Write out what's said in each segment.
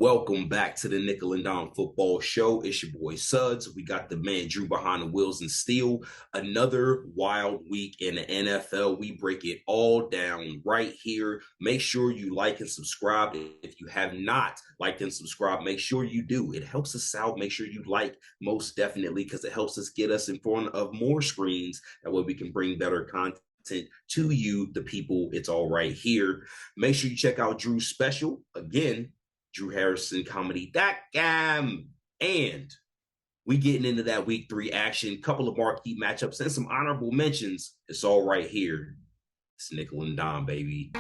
Welcome back to the Nickel and Dime Football Show. It's your boy Suds. We got the man Drew behind the wheels and steel. Another wild week in the NFL. We break it all down right here. Make sure you like and subscribe. If you have not liked and subscribed, make sure you do. It helps us out. Make sure you like most definitely because it helps us get us in front of more screens. That way we can bring better content to you, the people. It's all right here. Make sure you check out Drew's special. Again, DrewHarrisonComedy.com. And we getting into that week 3 action, couple of marquee matchups, and some honorable mentions. It's all right here. It's Nickel and Dime, baby.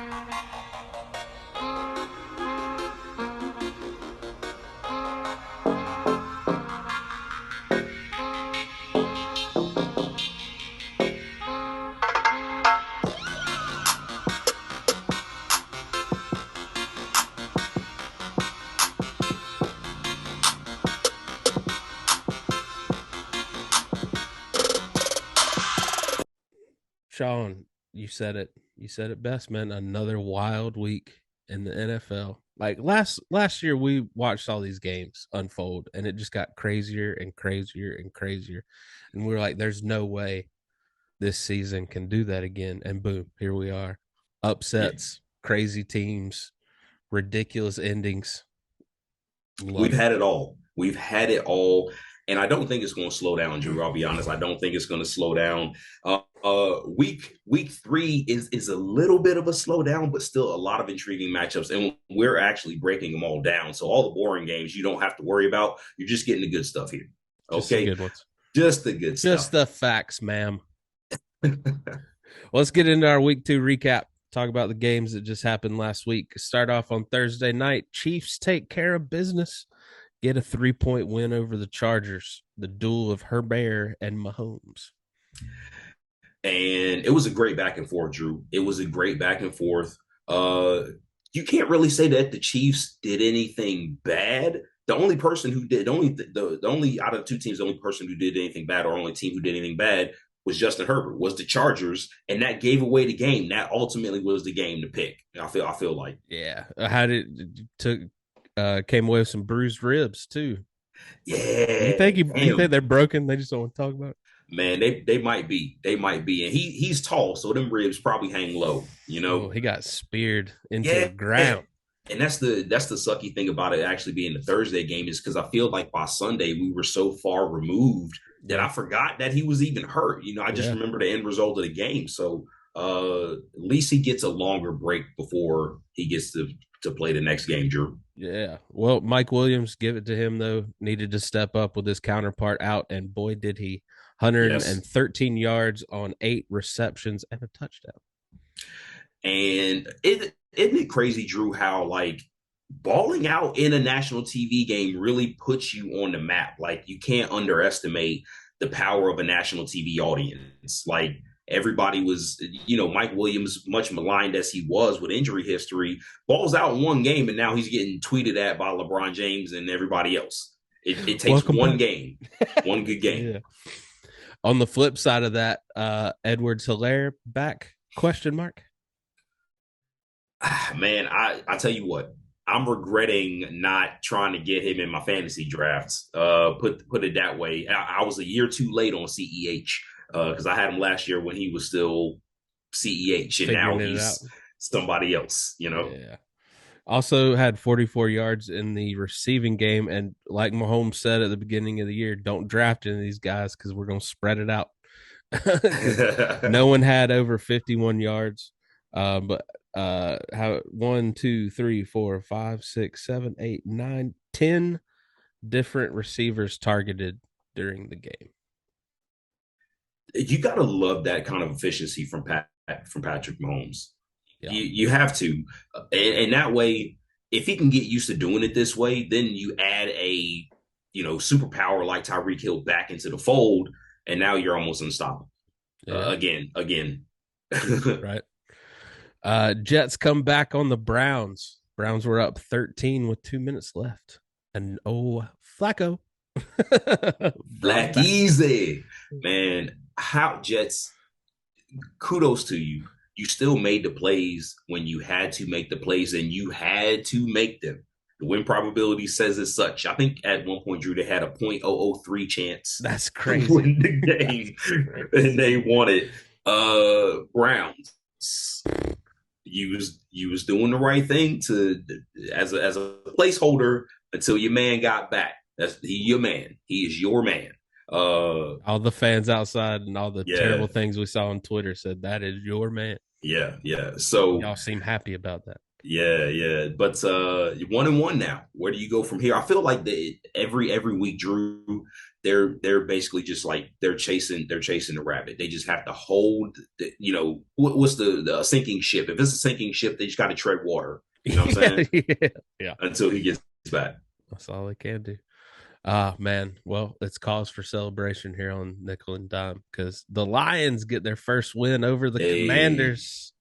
Shawn, you said it. You said it best, man. Another wild week in the NFL. Like last year, we watched all these games unfold, and it just got crazier and crazier and crazier. And we were like, "There's no way this season can do that again." And boom, here we are. Upsets, crazy teams, ridiculous endings. We've Love it. had it all. We've had it all. And I don't think it's going to slow down, Drew. I'll be honest. I don't think it's going to slow down. Week 3 is a little bit of a slowdown, but still a lot of intriguing matchups. And we're actually breaking them all down. So all the boring games you don't have to worry about. You're just getting the good stuff here. Just the Okay. good ones. Just the good Just stuff. the facts, ma'am. Let's get into our week 2 recap. Talk about the games that just happened last week. Start off on Thursday night. Chiefs take care of business. Get a 3-point win over the Chargers. The duel of Herbert and Mahomes. And it was a great back and forth, Drew. It was a great back and forth. You can't really say that the Chiefs did anything bad. The only person who did the only out of the two teams, the only person who did anything bad, or only team who did anything bad, was Justin Herbert, was the Chargers, and that gave away the game. That ultimately was the game to pick. I feel like. Yeah. How did took came away with some bruised ribs too. Yeah, You think damn. they're broken? They just don't want to talk about it? Man, they might be. They might be. And he's tall, so them ribs probably hang low, you Oh, know? he got speared into Yeah. the ground. And that's the sucky thing about it actually being the Thursday game is because I feel like by Sunday we were so far removed that Yeah. I forgot that he was even hurt. I just Yeah. remember the end result of the game. So at least he gets a longer break before he gets to play the next game, Drew. Yeah. Well, Mike Williams, give it to him though, needed to step up with his counterpart out, and boy did he. Yes. 113 yards on 8 receptions and a touchdown. And isn't it crazy, Drew, how like balling out in a national TV game really puts you on the map. Like you can't underestimate the power of a national TV audience. Like everybody was, Mike Williams, much maligned as he was with injury history, balls out in one game and now he's getting tweeted at by LeBron James and everybody else. It takes Welcome one back. game, one good game. Yeah. On the flip side of that, Edwards Hilaire back? Question mark. Man, I tell you what, I'm regretting not trying to get him in my fantasy drafts. Put it that way. I was a year too late on CEH because I had him last year when he was still CEH, and now Figuring it out. he's somebody else. Yeah. Also had 44 yards in the receiving game. And like Mahomes said at the beginning of the year, don't draft any of these guys because we're going to spread it out. Because no one had over 51 yards. But how 1, 2, 3, 4, 5, 6, 7, 8, 9, 10 different receivers targeted during the game. You gotta love that kind of efficiency from Patrick Mahomes. Yeah. You have to, and that way, if he can get used to doing it this way, then you add a superpower like Tyreek Hill back into the fold, and now you're almost unstoppable. Yeah. Again. Right. Jets come back on the Browns. Browns were up 13 with 2 minutes left. And Flacco. Black easy. Man, how Jets, kudos to you. You still made the plays when you had to make the plays, and you had to make them. The win probability says as such. I think at one point, Drew, they had a .003 chance That's to crazy. win the game, That's and they crazy. won it. Browns. You was doing the right thing to as a placeholder until your man got back. Your man. He is your man. All the fans outside and all the Yeah, terrible things we saw on Twitter said that is your man. yeah, yeah. And So y'all seem happy about that. yeah, yeah. But you're 1-1 now. Where do you go from here? I feel like every week, Drew, they're basically just like they're chasing the rabbit. They just have to hold what's the sinking ship. If it's a sinking ship, they just got to tread water. You know what I'm Yeah, saying? yeah, yeah. Until he gets back. That's all they can do. Ah, man. Well, it's cause for celebration here on Nickel and Dime because the Lions get their first win over the Hey, Commanders.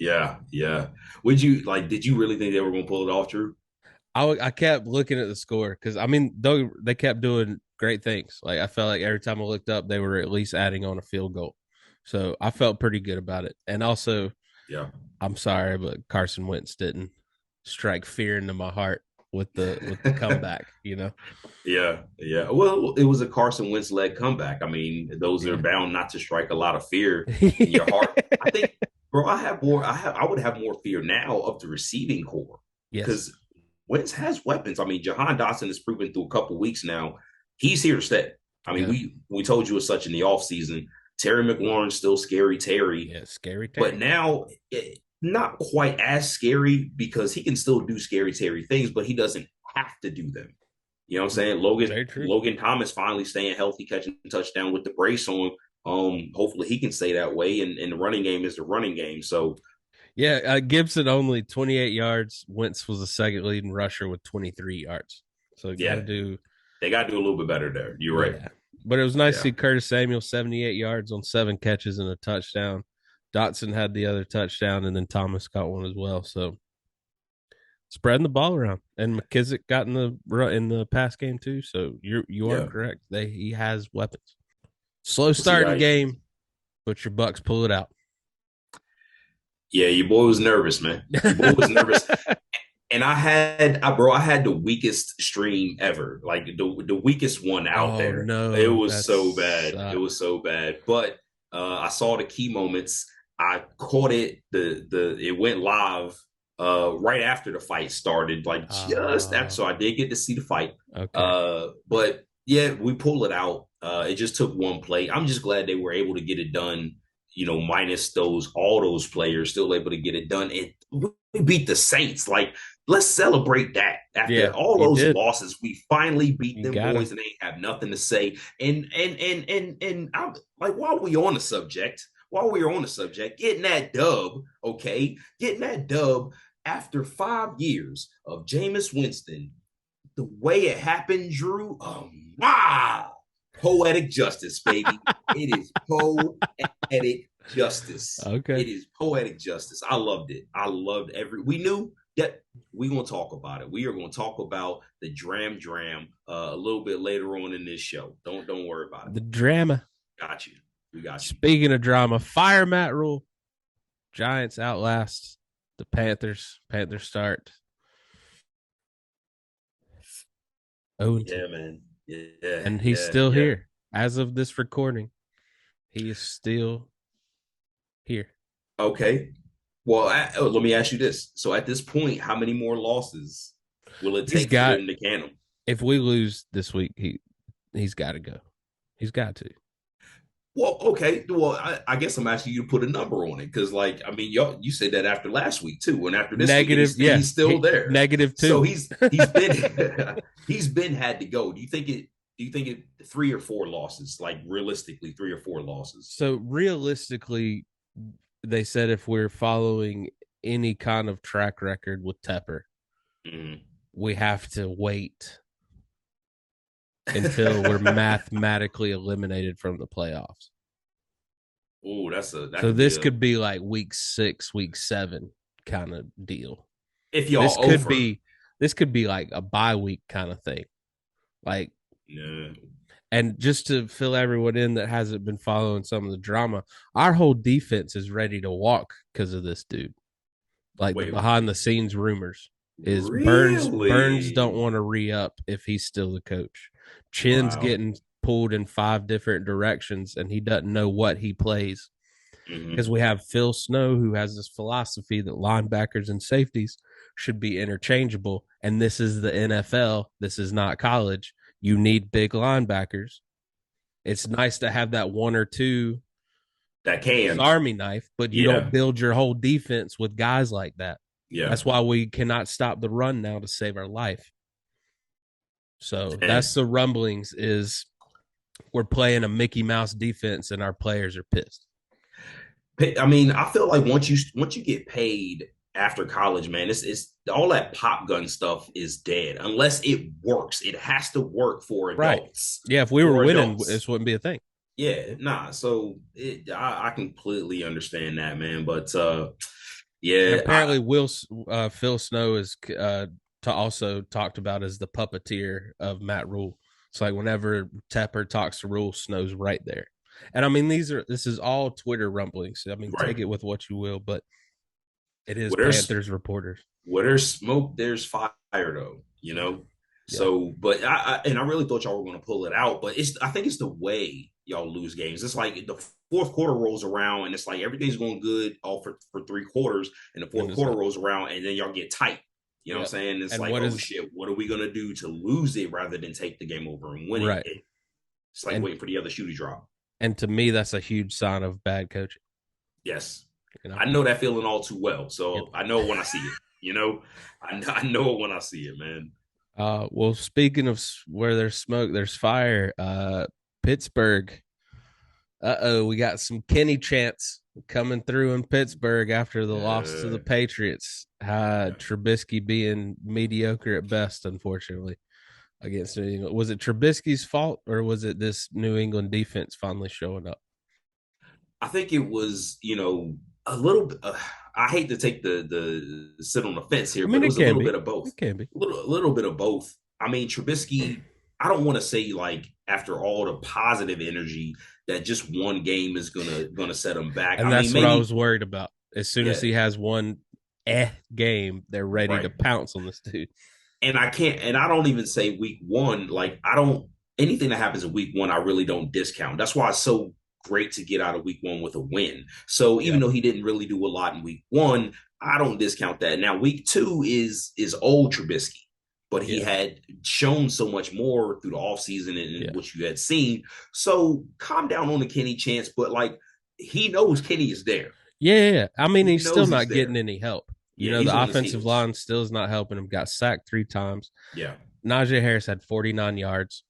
yeah, yeah. Would you like? Did you really think they were going to pull it off, Drew? I kept looking at the score because I mean, though they kept doing great things. Like I felt like every time I looked up, they were at least adding on a field goal. So I felt pretty good about it. And also, Yeah. I'm sorry, but Carson Wentz didn't strike fear into my heart with the comeback. You know? Yeah, yeah. Well, it was a Carson Wentz led comeback. I mean, those are Yeah. bound not to strike a lot of fear in your heart. I think, bro, I would have more fear now of the receiving core Yes. because Wentz has weapons. I mean, Jahan Dotson has proven through a couple weeks now he's here to stay. I mean, Yeah. we told you as such in the offseason. Terry McLaurin's still scary Terry, Yeah. Scary but Terry. now not quite as scary because he can still do scary Terry things, but he doesn't have to do them. You know what I'm saying? Logan Very true. Logan Thomas finally staying healthy, catching a touchdown with the brace on. Hopefully he can stay that way. And the running game is the running game. So Yeah, Gibson only 28 yards. Wentz was the second leading rusher with 23 yards. So you got to yeah, do, they got to do a little bit better there. You're right. yeah. But it was nice to Yeah, see Curtis Samuel 78 yards on 7 catches and a touchdown. Dotson had the other touchdown, and then Thomas got one as well. So spreading the ball around, and McKissick got in the pass game too. So you are yeah. correct. He has weapons. Slow We'll see. starting game, but your Bucks pull it out. Yeah, your boy was nervous, man. Your boy was nervous. And I had the weakest stream ever, like the weakest one out Oh there. It no, was that so bad. It sucks. was so bad. But I saw the key moments. I caught it. It went live right after the fight started, like just that. Uh, So I did get to see the fight. okay. But yeah, we pulled it out. It just took one play. I'm just glad they were able to get it done. Minus all those players, still able to get it done. And we beat the Saints. Like, let's celebrate that. After Yeah, all you those did. losses, we finally beat You them gotta. boys, and they have nothing to say. And I'm like, while we are on the subject, getting that dub, okay, getting that dub after 5 years of Jameis Winston, the way it happened, Drew. Wow, poetic justice, baby. It is poetic justice. Okay. It is poetic justice. I loved it. I loved We knew that we're gonna talk about it. We are gonna talk about the dram a little bit later on in this show. Don't worry about it. The drama. Got you. We got you. Speaking of drama, fire Matt Rule. Giants outlast the Panthers. Panthers start 0-2. Yeah, man. Yeah, And he's yeah, still yeah. here. As of this recording, he is still here. Okay. Well, let me ask you this. So at this point, how many more losses will it He's take for got, them to can him? if we lose this week, he's got to go. He's got to. Well, okay. Well, I guess I'm asking you to put a number on it because, like, I mean, you said that after last week too, and after this week, and Negative, yeah. he's still there. So -2. he's been he's been had to go. Do you think it 3 or 4 losses? Like realistically, 3 or 4 losses. So realistically, they said if we're following any kind of track record with Tepper, Mm. we have to wait until we're mathematically eliminated from the playoffs. Oh, that So could be this a could be like week 6, week 7 kind of deal. if This y'all could over. be this could be like a bye week kind of thing. Like, Yeah. and just to fill everyone in that hasn't been following some of the drama, our whole defense is ready to walk because of this dude. Like the Wait, behind the scenes rumors. is Burns don't Really? want to re-up if he's still the coach. Chin's Wow. getting pulled in 5 different directions and he doesn't know what he plays. Because Hmm. we have Phil Snow, who has this philosophy that linebackers and safeties should be interchangeable. And this is the NFL. This is not college. You need big linebackers. It's nice to have that one or two That Swiss can. Army knife, but you don't Yeah. build your whole defense with guys like that. Yeah. That's why we cannot stop the run now to save our life. So And that's the rumblings is we're playing a Mickey Mouse defense and our players are pissed. I mean, I feel like once you get paid after college, man, it's all that pop gun stuff is dead unless it works. It has to work for Right. adults. Yeah, if we were For winning, adults. this wouldn't be a thing. Yeah, nah. So I completely understand that, man. But And yeah, apparently, Phil Snow is also talked about as the puppeteer of Matt Rule. It's like whenever Tepper talks to Rule, Snow's right there. And I mean, this is all Twitter rumblings. I mean, right. take it with what you will, but it is Well, there's Panthers reporters. where there's smoke, there's fire, though. You know. Yeah, So, but I really thought y'all were going to pull it out, but I think it's the way y'all lose games. It's like the fourth quarter rolls around, and it's like everything's going good all for 3 quarters, and the and fourth it's quarter not. rolls around, and then y'all get tight. You know what Yeah, I'm saying? It's and like, what oh is shit, what are we gonna do to lose it rather than take the game over and win it? right? It's like And waiting for the other shoe to drop. to me, that's a huge sign of bad coaching. Yes, You know. I know that feeling all too well. Yep. So I know it when I see it. You know, I know it when I see it, man. Well, speaking of where there's smoke, there's fire. Pittsburgh. We got some Kenny chants coming through in Pittsburgh after the loss to the Uh, Patriots. yeah. Trubisky being mediocre at best, unfortunately, against New England. Was it Trubisky's fault or was it this New England defense finally showing up? I think it was, a little bit. I hate to take the sit on the fence here, I but mean, it it was a can little be. bit of both. It can be. A little bit of both. I mean, Trubisky. I don't want to say like after all the positive energy that just one game is gonna set him back. And I mean, that's what I maybe was worried about. As soon as yeah, he has one game, they're ready to right. pounce on this dude. And I can't, and I don't even say week one. Like I don't anything that happens in week one, I really don't discount. That's why it's so great to get out of week one with a win. So Yeah. even though he didn't really do a lot in week one, I don't discount that. Now week two is old Trubisky, but he Yeah. had shown so much more through the offseason and Yeah. what you had seen. So calm down on the Kenny chance, but like he knows Kenny is there. Yeah. I mean, He he's still knows he's not getting there. any help. Yeah, he's The on his offensive heels. line still is not helping him. Got sacked 3 times. Yeah. Najee Harris had 49 yards.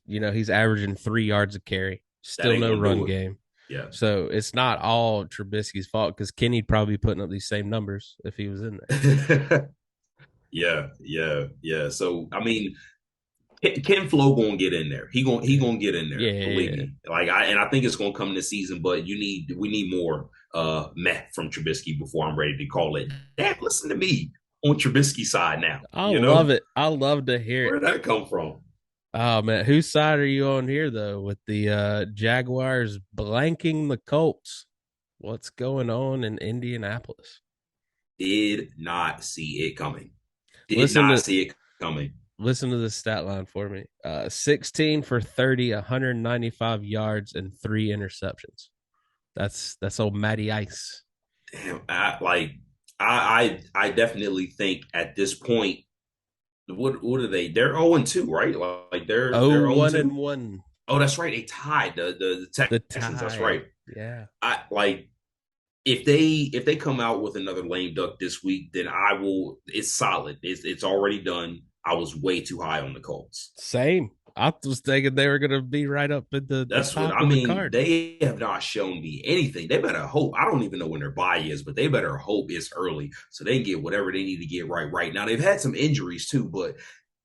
He's averaging 3 yards a carry. That Still ain't no gonna run do it. game. Yeah. So it's not all Trubisky's fault because Kenny'd probably be putting up these same numbers if he was in there. Yeah, yeah, yeah. So I mean, Ken Flo gonna get in there. He Yeah. gonna get in there. Believe Yeah. me. I think it's gonna come this season, but we need more meh from Trubisky before I'm ready to call it. Dad, listen to me on Trubisky side now. I You love know it. I love to hear it. where did that come from? Oh man, whose side are you on here though? With the Jaguars blanking the Colts. What's going on in Indianapolis? Did not see it coming. Did Listen not to see it coming. listen to this stat line for me. 16 for 30, 195 yards and 3 interceptions. That's old Matty Ice. Damn, I definitely think at this point, what are they? They're 0-2, right? Like Oh, they're 1 and 0-2. 1. Oh, that's right. They tied the The Texans. That's tie. right. Yeah. I like if they come out with another lame duck this week, then I will. It's solid. It's already done. I was way too high on the Colts. Same. I was thinking they were gonna be right up at the That's what top I of the mean. card. They have not shown me anything. They better hope. I don't even know when their bye is, but they better hope it's early so they can get whatever they need to get right now. They've had some injuries too, but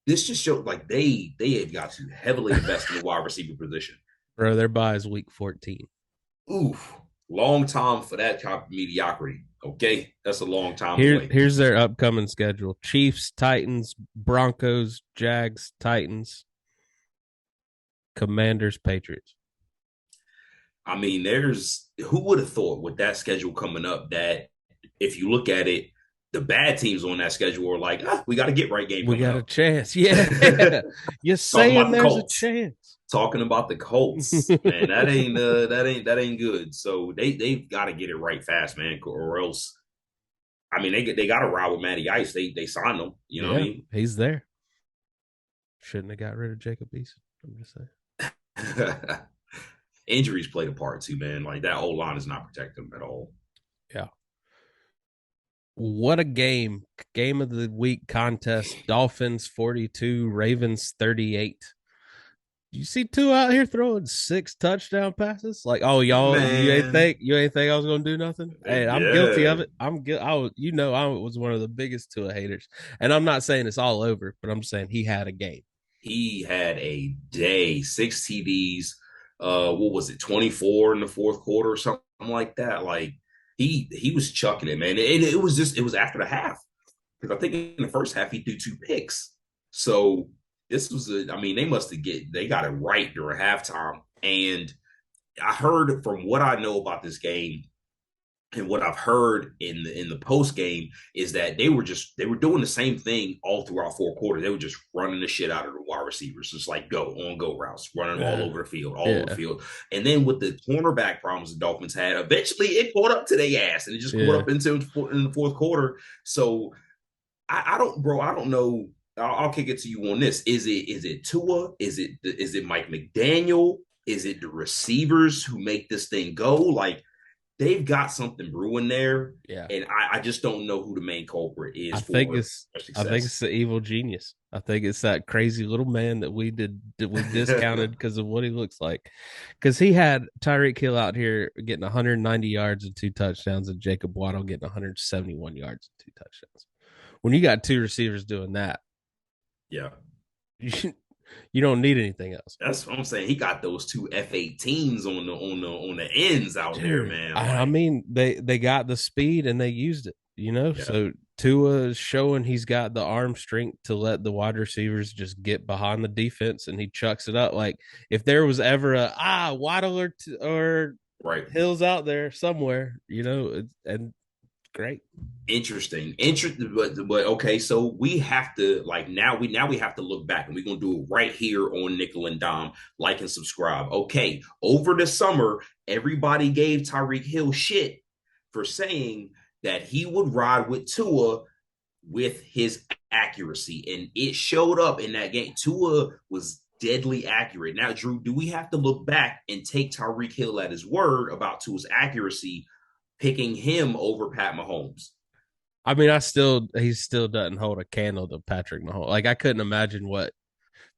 this just showed like they have got to heavily invest in the wide receiver position. Bro, their bye is week 14. Oof, long time for that type of mediocrity. Okay, that's a long time away. Here's their upcoming schedule: Chiefs, Titans, Broncos, Jags, Titans, Commanders, Patriots. I mean, there's who would have thought with that schedule coming up that if you look at it, the bad teams on that schedule are like, we got a get right game We coming got a up. chance. Yeah. You're Talking about saying the there's a Colts. chance. Talking about the Colts, man, that ain't good. So they've got to get it right fast, man, or else. I mean, they got to ride with Matty Ice. They signed him. You know what Yeah, I he's there. Shouldn't have got rid of Jacob Eason. I'm just mean? Injuries played a part too, man. Like that whole line is not protecting them at all. yeah. What a game. Game of the week contest. Dolphins 42, Ravens 38. You see two out here throwing 6 touchdown passes? Like, oh y'all, Man, you ain't think I was gonna do nothing? Hey, I'm guilty yeah, of it. I was, I was one of the biggest Tua haters. And I'm not saying it's all over, but I'm saying he had a game. he had a day, 6 TDs. What was it, 24 in the fourth quarter or something like that? Like he was chucking it, man. And it was after the half. Because I think in the first half he threw 2 picks. So this was I mean, they got it right during halftime. And I heard from what I know about this game and what I've heard in the post game is that they were doing the same thing all throughout 4 quarters. They were just running the shit out of the wide receivers, just like go routes, running them all Yeah. over the field, all over the Yeah. field. And then with the cornerback problems the Dolphins had, eventually it caught up to their ass, and it just caught Yeah. up into in the fourth quarter. So I don't, bro. I don't know. I'll kick it to you on this. Is it Tua? Is it Mike McDaniel? Is it the receivers who make this thing go? Like they've got something brewing there, Yeah. and I just don't know who the main culprit I is think for it's their I think success. it's the evil genius. I think it's that crazy little man that we discounted because of what he looks like. Because he had Tyreek Hill out here getting 190 yards and 2 touchdowns, and Jacob Waddle getting 171 yards and 2 touchdowns. When you got two receivers doing that, Yeah, you, you don't need anything else. that's what I'm saying. He got those two F-18s on the ends out there, Dude, man. I Like, mean, they got the speed and they used it, you know. yeah, So Tua is showing he's got the arm strength to let the wide receivers just get behind the defense, and he chucks it up. Like if there was ever a Waddle or right. Hills out there somewhere, you know, and great. Interesting, but okay, so we have to like now we have to look back, and we're gonna do it right here on Nickel and Dom. Like and subscribe. Okay, over the summer everybody gave Tyreek Hill shit for saying that he would ride with Tua with his accuracy, and it showed up in that game. Tua was deadly accurate. Now, Drew, do we have to look back and take Tyreek Hill at his word about Tua's accuracy, picking him over Pat Mahomes? I mean, he still doesn't hold a candle to Patrick Mahomes. Like I couldn't imagine what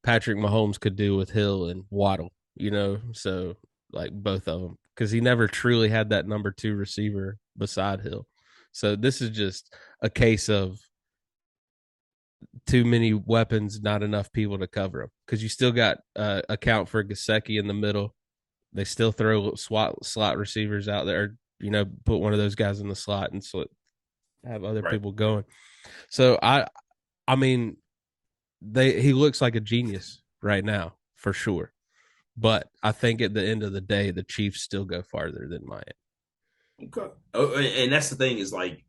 Patrick Mahomes could do with Hill and Waddle, you know. So like both of them, because he never truly had that number 2 receiver beside Hill. So this is just a case of too many weapons, not enough people to cover them. Because you still got account for Gasecki in the middle. They still throw slot receivers out there. You know, put one of those guys in the slot and have other Right. people going. So I mean, he looks like a genius right now for sure. But I think at the end of the day, the Chiefs still go farther than Miami. Okay. Oh, and that's the thing is like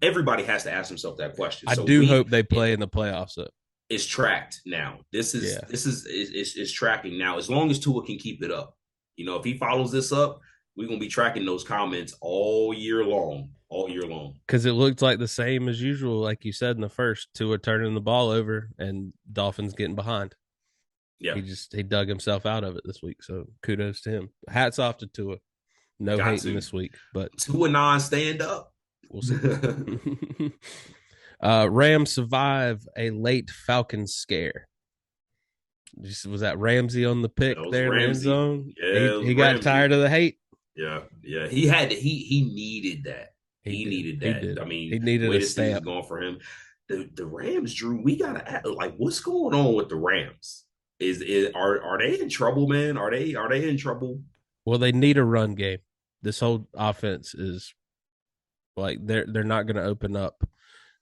everybody has to ask themselves that question. I So do hope they play in the playoffs. Though. it's tracked now. Yeah, Is tracking now. As long as Tua can keep it up, you know, if he follows this up, we're gonna be tracking those comments all year long. because it looked like the same as usual, like you said in the first. Tua turning the ball over and Dolphins getting behind. Yeah, He dug himself out of it this week. So kudos to him. Hats off to Tua. No got hating to this week, but 2-9 stand up. we'll see. Rams survive a late Falcons scare. Was that Ramsey on the That pick was there in the end Ramsey. zone? Yeah, it was He got Ramsey. tired of the hate. Yeah. He had he needed that. He He did. needed He that. did. I He mean, the needed way a the season's stamp. going for him. The Rams, Drew, we gotta like what's going on with the Rams? Are they in trouble, man? Are they in trouble? Well, they need a run game. This whole offense is like they're not going to open up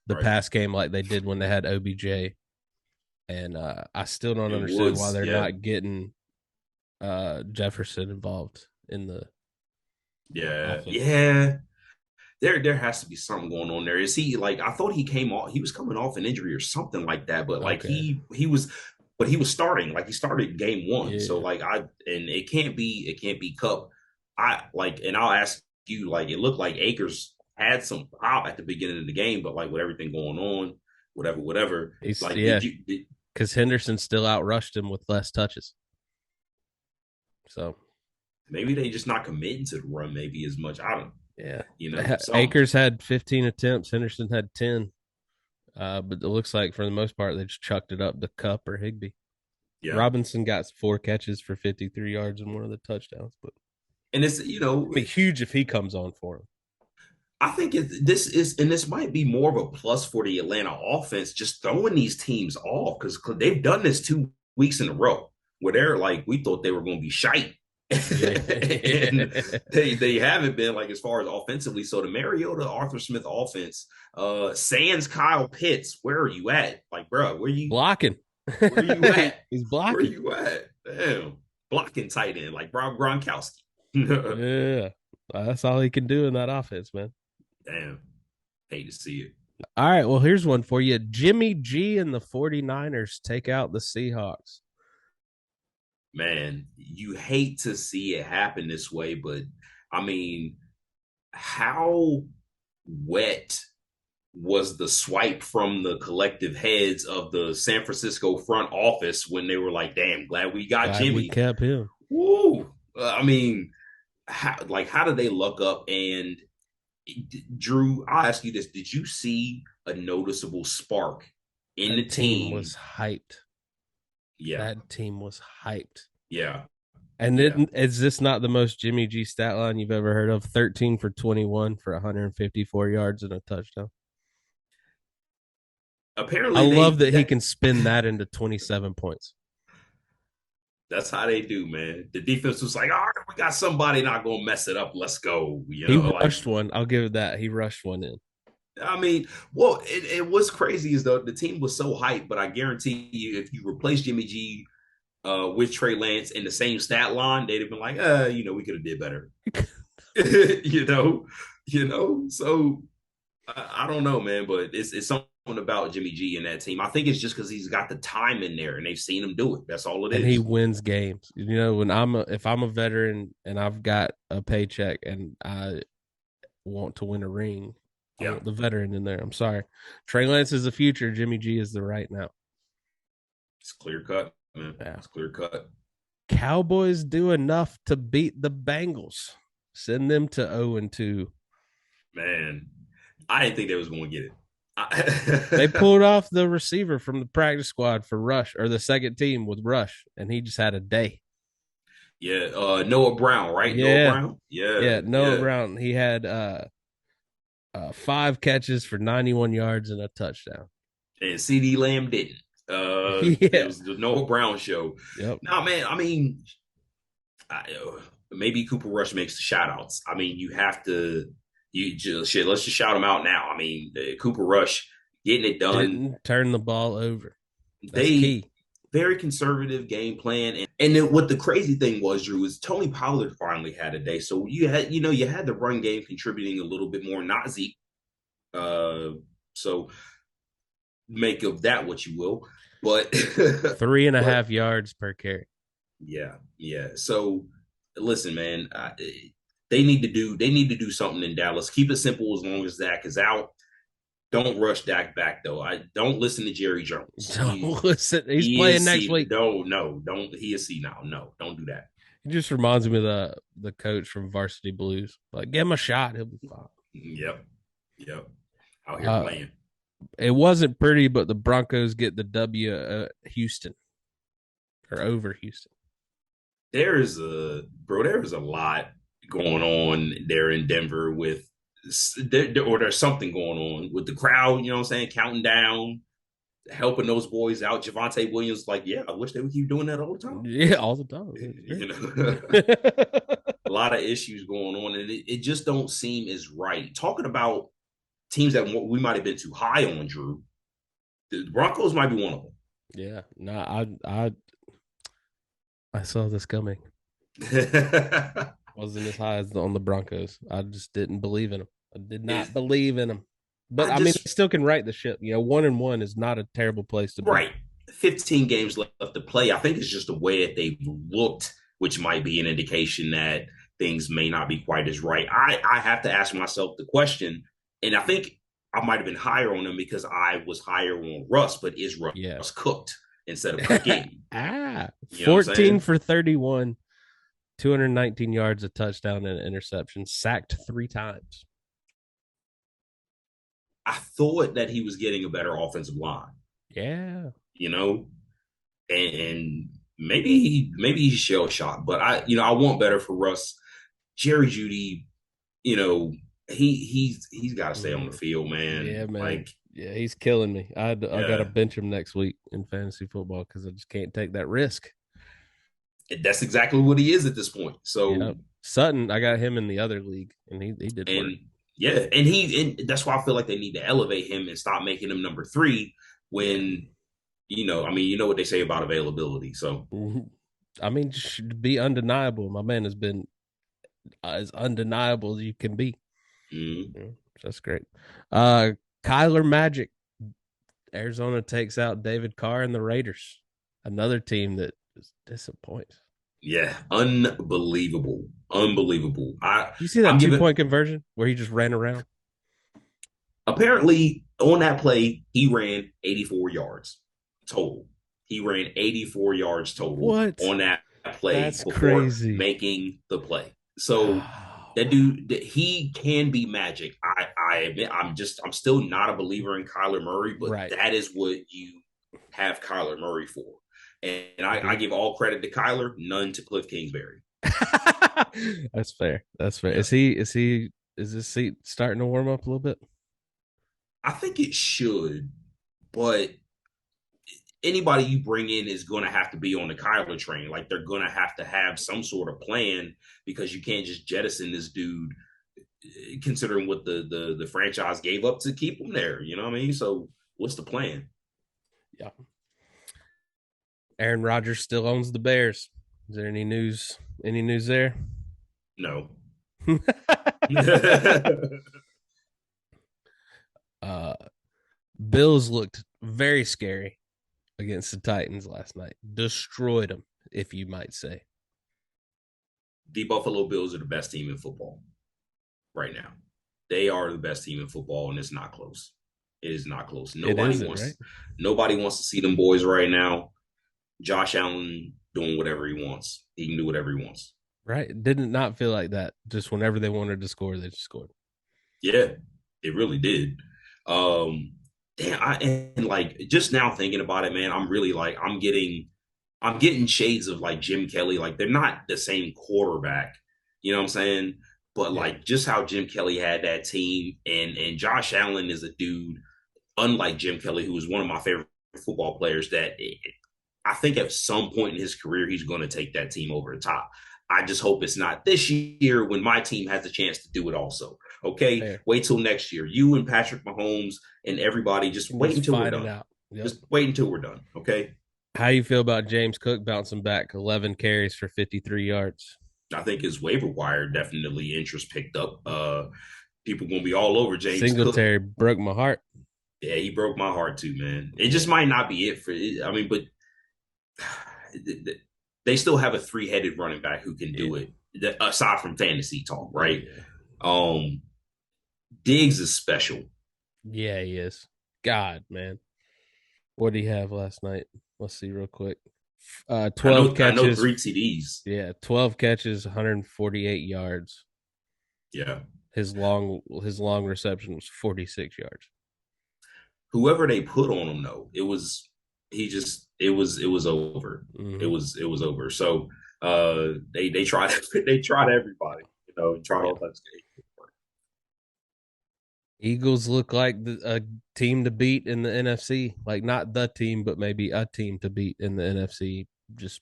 the Right. pass game like they did when they had OBJ, and I still don't In understand why Woods, they're yeah. not getting Jefferson involved in the Yeah. offense. Yeah. there has to be something going on there. Is he like I thought he was coming off an injury or something like that, but like Okay. he was starting, like he started game one. So Yeah. like and it can't be Cup. I like and I'll ask you, like it looked like Akers had some pop at the beginning of the game, but like with everything going on, whatever. He's Like yeah, did because Henderson still outrushed him with less touches. So maybe they just not committing to the run maybe as much? I don't, yeah. some Akers had 15 attempts, Henderson had 10. But it looks like for the most part they just chucked it up to Cup or Higbee. yeah. Robinson got 4 catches for 53 yards and one of the touchdowns, but And it's it'd be huge if he comes on for him. I think this is, and this might be more of a plus for the Atlanta offense, just throwing these teams off because they've done this 2 weeks in a row where they're like, we thought they were going to be shite. Yeah. And they haven't been like as far as offensively. So the Mariota Arthur Smith offense, sans Kyle Pitts, where are you at? Like, bro, Blocking. where you at? He's Where blocking. you at? Damn, blocking tight end like Rob Gronkowski. Yeah. That's all he can do in that offense, man. Damn, hate to see it. All right. Well, here's one for you. Jimmy G and the 49ers take out the Seahawks. Man, you hate to see it happen this way, but I mean, how wet was the swipe from the collective heads of the San Francisco front office when they were like, damn, glad we got Glad we Jimmy. kept him. Woo. I mean, how did they luck up? And Drew, I'll ask you this. Did you see a noticeable spark in the That team team? was hyped. Yeah. That team was hyped. Yeah. And Yeah. is this not the most Jimmy G stat line you've ever heard of? 13 for 21 for 154 yards and a touchdown. I Apparently love they that he that can spin that into 27 points. that's how they do, man. The defense was like, all right, we got somebody not gonna mess it up. Let's go. He Like rushed one. I'll give it that. He rushed one in. I mean, well, what's crazy is the team was so hyped, but I guarantee you, if you replace Jimmy G with Trey Lance in the same stat line, they'd have been like, we could have did better. you know, So I don't know, man, but it's something about Jimmy G and that team. I think it's just because he's got the time in there and they've seen him do it. That's all it And he is. wins games. You know, when if I'm a veteran and I've got a paycheck and I want to win a ring, I Yeah, want the veteran in there. I'm sorry. Trey Lance is the future. Jimmy G is the right now. it's clear cut, man. Yeah. It's clear cut. Cowboys do enough to beat the Bengals. Send them to 0-2. Man, I didn't think they was going to get it. They pulled off the receiver from the practice squad for Rush or the second team with Rush, and he just had a day. Yeah, Noah Brown, right? Noah Yeah. Brown. Yeah, Yeah. Noah yeah. Brown. He had 5 catches for 91 yards and a touchdown. And CD Lamb didn't. It Yeah. was the Noah Brown show. Yep. Nah, man. I mean, maybe Cooper Rush makes the shout outs. I mean, you have to. You just shit. Let's just shout him out now. I mean, Cooper Rush getting it done. Didn't turn the ball over. That's They key. very conservative game plan, and then what the crazy thing was, Drew, is Tony Pollard finally had a day. So you had the run game contributing a little bit more, not Zeke. So make of that what you will, but 3.5 yards per carry. yeah, yeah. So listen, man, they need to do something in Dallas. Keep it simple as long as Dak is out. Don't rush Dak back though. I don't listen to Jerry Jones. Don't listen. He's He playing is next C. week. No, don't. He is C now. No, don't do that. He just reminds me of the coach from Varsity Blues. Like, give him a shot. He'll be fine. Yep. Out here playing. It wasn't pretty, but the Broncos get the W Houston or over Houston. There is a lot going on there in Denver with or there's something going on with the crowd, you know what I'm saying, counting down, helping those boys out. Javonte Williams, like, yeah, I wish they would keep doing that all the time. Yeah, all the time. You know, a lot of issues going on, and it just don't seem as right. Talking about teams that we might have been too high on, Drew, the Broncos might be one of them. Yeah, no, I saw this coming. Wasn't as high as on the Broncos. I just didn't believe in them. I did Is not believe in them. But I I mean, just they still can right the ship. 1-1 is not a terrible place to be. right. 15 games left to play. I think it's just the way that they've looked, which might be an indication that things may not be quite as right. I have to ask myself the question, and I think I might have been higher on them because I was higher on Russ, but is Yeah. Russ cooked instead of cooking? Ah, You know what I'm 14 saying? for 31, 219 yards, a touchdown, and an interception, sacked 3 times. I thought that he was getting a better offensive line, Yeah. you know, and maybe he's shell shocked, but I want better for Russ. Jerry Judy, you know, he's got to stay on the Mm. field, Yeah, man. man. Like, Yeah, he's killing me. I got to yeah, bench him next week in fantasy football because I just can't take that risk. that's exactly what he is at this point. So, Yeah. Sutton, I got him in the other league, and he did work. and yeah, and that's why I feel like they need to elevate him and stop making him number three Yeah. when I mean, you know what they say about availability. So, Mhm. I mean, just be undeniable. My man has been as undeniable as you can be. mm, Yeah, that's great. Uh, Kyler Magic, Arizona takes out David Carr and the Raiders. Another team that is disappoints. yeah, unbelievable, unbelievable. You see I'm that two giving point conversion where he just ran around? apparently on that play he ran 84 yards total. He ran 84 yards total What? on that play That's before crazy. making the play. So Oh, that dude, he can be magic. I admit I'm still not a believer in Kyler Murray, but right. that is what you have Kyler Murray for. And I He, give all credit to Kyler, none to Cliff Kingsbury. that's fair. That's fair. Yeah. Is this seat starting to warm up a little bit? I think it should, but anybody you bring in is going to have to be on the Kyler train. Like they're going to have some sort of plan because you can't just jettison this dude, considering what the franchise gave up to keep him there. You know what I mean? So what's the plan? Yeah. Aaron Rodgers still owns the Bears. Is there any news? Any news there? No. uh, Bills looked very scary against the Titans last night. Destroyed them, if you might say. The Buffalo Bills are the best team in football right now. They are the best team in football, and it's not close. It is not close. It isn't, right? Nobody wants to see them boys right now. Josh Allen doing whatever he wants. He can do whatever he wants. Right? It did not feel like that. Just whenever they wanted to score, they just scored. Yeah, it really did. Um, damn, and like just now thinking about it, man, I'm really like I'm getting shades of like Jim Kelly. Like they're not the same quarterback, you know what I'm saying? But Yeah. like just how Jim Kelly had that team, and Josh Allen is a dude, unlike Jim Kelly, who was one of my favorite football players. That I think at some point in his career he's going to take that team over the top. I just hope it's not this year when my team has a chance to do it also. Okay, Fair. wait till next year. You and Patrick Mahomes and everybody just Can wait just until we're fight it done. out. Yep. Just wait until we're done. Okay. How you feel about James Cook bouncing back 11 carries for 53 yards? I think his waiver wire definitely interest picked up. People gonna be all over James Cook. Singletary broke my heart. Yeah, he broke my heart too, man. It Yeah. just might not be it for. I mean, but they still have a three-headed running back who can do Yeah. it. Aside from fantasy talk, right? Yeah. Um, Diggs is special. Yeah, he is. God, man. What did he have last night? Let's see real quick. 12 I know catches. three TDs. Yeah, 12 catches, 148 yards. Yeah, His long reception was 46 yards. whoever they put on him though, it was over. Mm-hmm. It was over. So they tried they tried everybody, and tried Yeah. all types of games. Eagles look like a team to beat in the NFC. Like not the team, but maybe a team to beat in the NFC. Just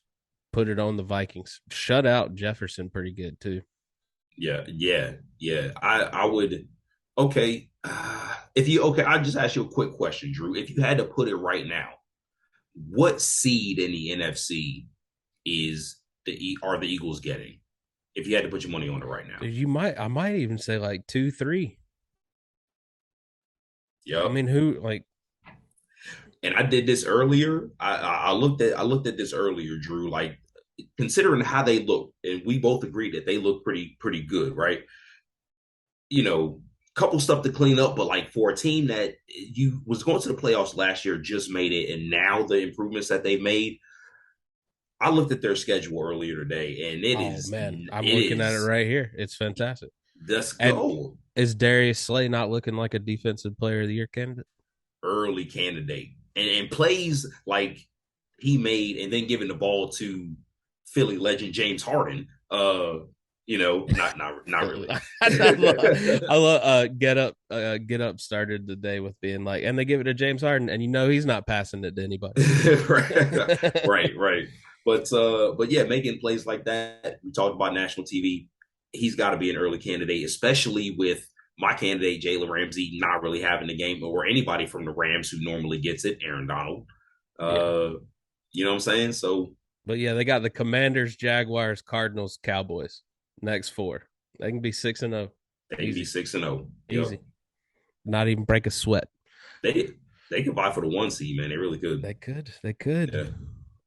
put it on the Vikings. Shut out Jefferson pretty good too. Yeah. I would. Okay, if you okay, I'll just ask you a quick question, Drew. If you had to put it right now, what seed in the NFC is are the Eagles getting? If you had to put your money on it right now, I might even say like 2, 3. I Yep. mean, who like? And I did this earlier. I looked at this earlier, Drew. Like considering how they look, and we both agree that they look pretty good, right? Couple stuff to clean up, but like for a team that you was going to the playoffs last year, just made it, and now the improvements that they've made. I looked at their schedule earlier today, and it Oh is man, I'm it looking at it is right here. It's fantastic. let's And go is Darius Slay not looking like a defensive player of the year candidate? early candidate and plays like he made, and then giving the ball to Philly legend James Harden. Not really. I love get up started the day with being like, and they give it to James Harden, and he's not passing it to anybody. Right, right. But yeah, making plays like that. We talked about national TV. He's got to be an early candidate, especially with my candidate Jalen Ramsey not really having the game, or anybody from the Rams who normally gets it, Aaron Donald. Yeah. You know what I'm saying? So But yeah, they got the Commanders, Jaguars, Cardinals, Cowboys. Next four. They can be 6-0. they can be Easy. 6-0. Yep. Easy. Not even break a sweat. They they could vie for the 1 seed, man. They really could. They could. They could. Yeah.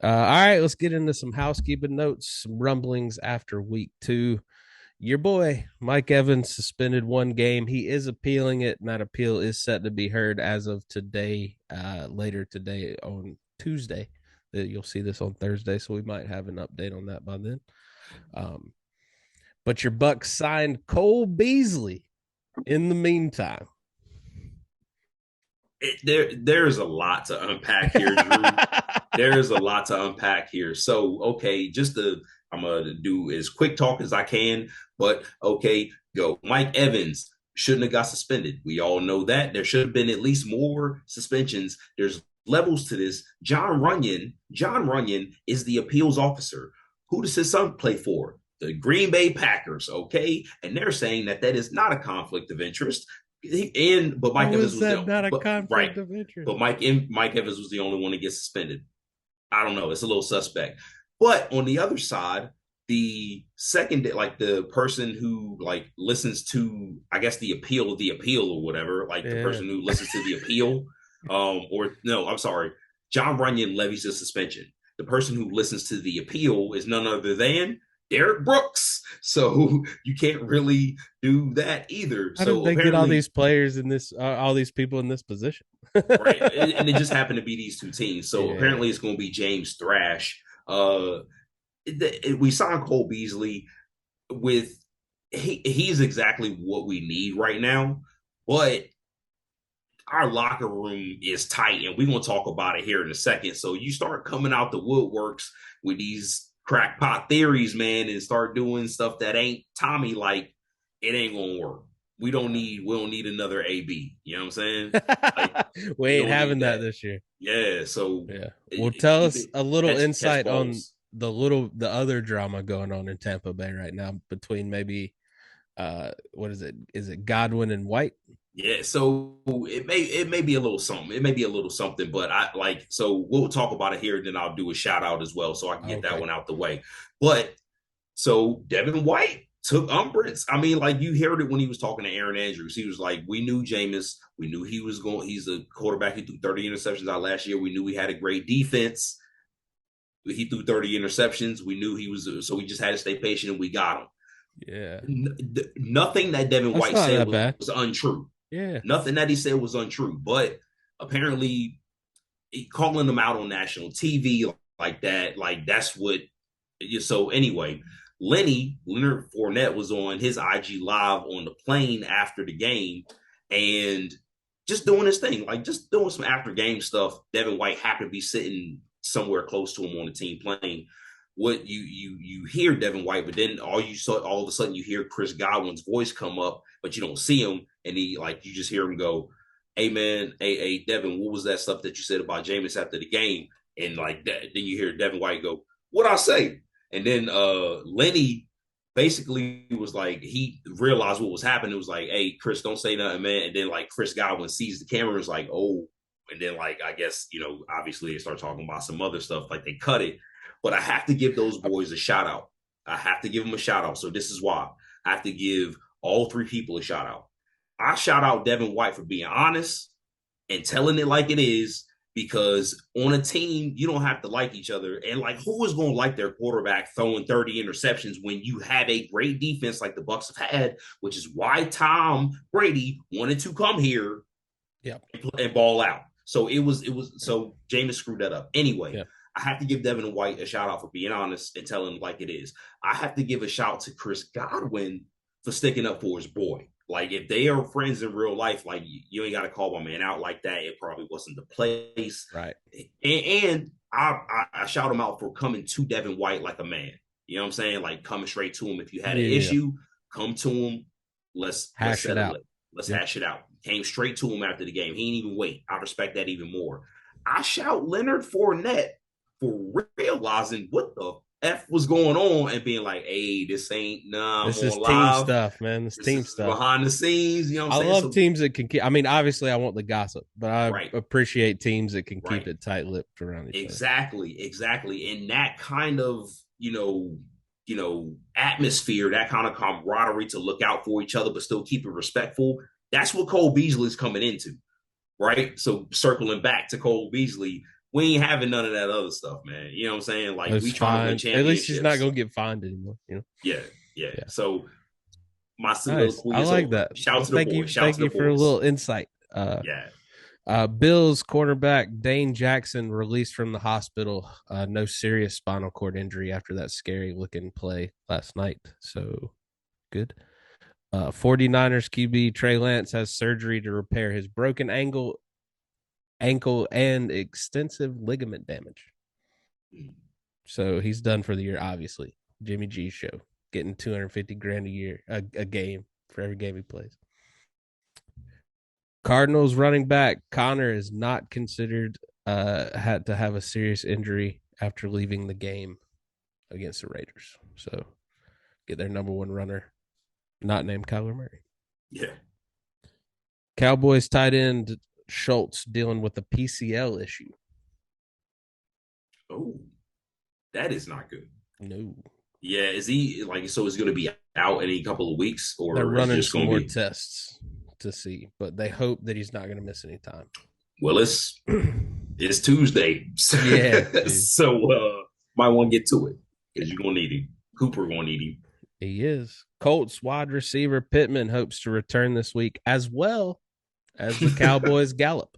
All right, let's get into some housekeeping notes, some rumblings after week 2. Your boy, Mike Evans, suspended 1 game. He is appealing it, and that appeal is set to be heard as of today, later today on Tuesday. You'll see this on Thursday, so we might have an update on that by then. But your Bucks signed Cole Beasley in the meantime. There's a lot to unpack here, Drew. There's a lot to unpack here. So, okay, I'm gonna do as quick talk as I can, but okay, go. Mike Evans shouldn't have got suspended. We all know that. There should have been at least more suspensions. There's levels to this. John Runyon is the appeals officer. Who does his son play for? The Green Bay Packers, okay? And they're saying that is not a conflict of interest. But Mike How Evans is was that the not a but conflict right, of interest? but Mike Evans was the only one to get suspended. I don't know. It's a little suspect. But on the other side, the second, like the person who like listens to, I guess the appeal or whatever, like the Yeah. person who listens to the appeal, or no, I'm sorry, John Runyon levies a suspension. The person who listens to the appeal is none other than Derek Brooks. So you can't really do that either. How did So they get all apparently, these players in this, all these people in this position? right, and it just happened to be these two teams. So Yeah. apparently, it's going to be James Thrash. We signed Cole Beasley with he's exactly what we need right now, but our locker room is tight, and we're gonna talk about it here in a second. So you start coming out the woodworks with these crackpot theories, man, and start doing stuff that ain't Tommy like. It ain't gonna work. We don't need another AB. You know what I'm saying? Like We we ain't don't need having that that. this year. Yeah. So Yeah. Well, tell keep us it a little catch insight on balls. the other drama going on in Tampa Bay right now between maybe what is it? Is it Godwin and White? Yeah, so it may be a little something. It may be a little something, but I like so we'll talk about it here, and then I'll do a shout out as well, so I can get that Okay. one out the way. But so Devin White took umbrance. I mean, like you heard it when he was talking to Aaron Andrews. He was like, "We knew Jameis. We knew he was going. He's a quarterback. He threw 30 interceptions out last year. We knew he had a great defense. He threw 30 interceptions. We knew he was. So we just had to stay patient, and we got him. Yeah. Nothing that Devin That's White not said that was, bad. was untrue. Yeah. Nothing that he said was untrue, but apparently calling them out on national TV like that, like that's what. So anyway, Leonard Fournette was on his IG live on the plane after the game, and just doing his thing, like just doing some after game stuff. Devin White happened to be sitting somewhere close to him on the team plane. What you hear Devin White, but then all of a sudden you hear Chris Godwin's voice come up, but you don't see him, and he like you just hear him go, "Hey man, hey Devin, what was that stuff that you said about Jameis after the game?" And like that, then you hear Devin White go, "What I say?" And then Lenny basically was like, he realized what was happening. It was like, "Hey Chris, don't say nothing, man." And then like Chris Godwin sees the camera and is like, "Oh." And then like I guess obviously they start talking about some other stuff, like they cut it. But I have to give those boys a shout out. I have to give them a shout out. So this is why I have to give all three people a shout out. I shout out Devin White for being honest. and telling it like it is, because on a team, you don't have to like each other. And like, who is going to like their quarterback throwing 30 interceptions when you have a great defense like the Bucs have had, which is why Tom Brady wanted to come here Yep. and ball out. So so Jameis screwed that up. Anyway, Yep. I have to give Devin White a shout out for being honest and telling like it is. I have to give a shout to Chris Godwin for sticking up for his boy. Like, if they are friends in real life, like, you ain't got to call my man out like that. It probably wasn't the place. Right. And I shout him out for coming to Devin White like a man. You know what I'm saying? Like, coming straight to him. If you had an issue, come to him. Let's hash it out. Let's hash it out. Came straight to him after the game. He didn't even wait. I respect that even more. I shout Leonard Fournette for realizing what the F was going on and being like, hey, this ain't This is team stuff, man. This team stuff. Behind the scenes, you know what I'm saying? I love teams that can keep, I mean, obviously I want the gossip, but I Right. appreciate teams that can keep it tight-lipped around each other. Exactly. And that kind of, atmosphere, that kind of camaraderie to look out for each other, but still keep it respectful. That's what Cole Beasley's coming into, right? So circling back to Cole Beasley, we ain't having none of that other stuff, man. You know what I'm saying? Like, we trying to win championships. At least he's not going to get fined anymore, you know? Yeah. So my soliloquy. I like that. Shout to the boys. Thank you for a little insight. Bills cornerback Dane Jackson released from the hospital. No serious spinal cord injury after that scary looking play last night. So good. 49ers QB Trey Lance has surgery to repair his broken ankle and extensive ligament damage. So he's done for the year, obviously. Jimmy G's show, getting $250,000 a year, a game for every game he plays. Cardinals running back Connor is not considered had to have a serious injury after leaving the game against the Raiders. So get their number one runner, not named Kyler Murray. Yeah. Cowboys tight end Schultz dealing with a PCL issue. Oh, that is not good. No. Yeah, is he so is he going to be out in a couple of weeks, or they're running some more tests to see, but they hope that he's not going to miss any time. Well, it's Tuesday, so might want to get to it because you're going to need him. Cooper going to need him. He is. Colts wide receiver Pittman hopes to return this week, as well as the Cowboys Gallup.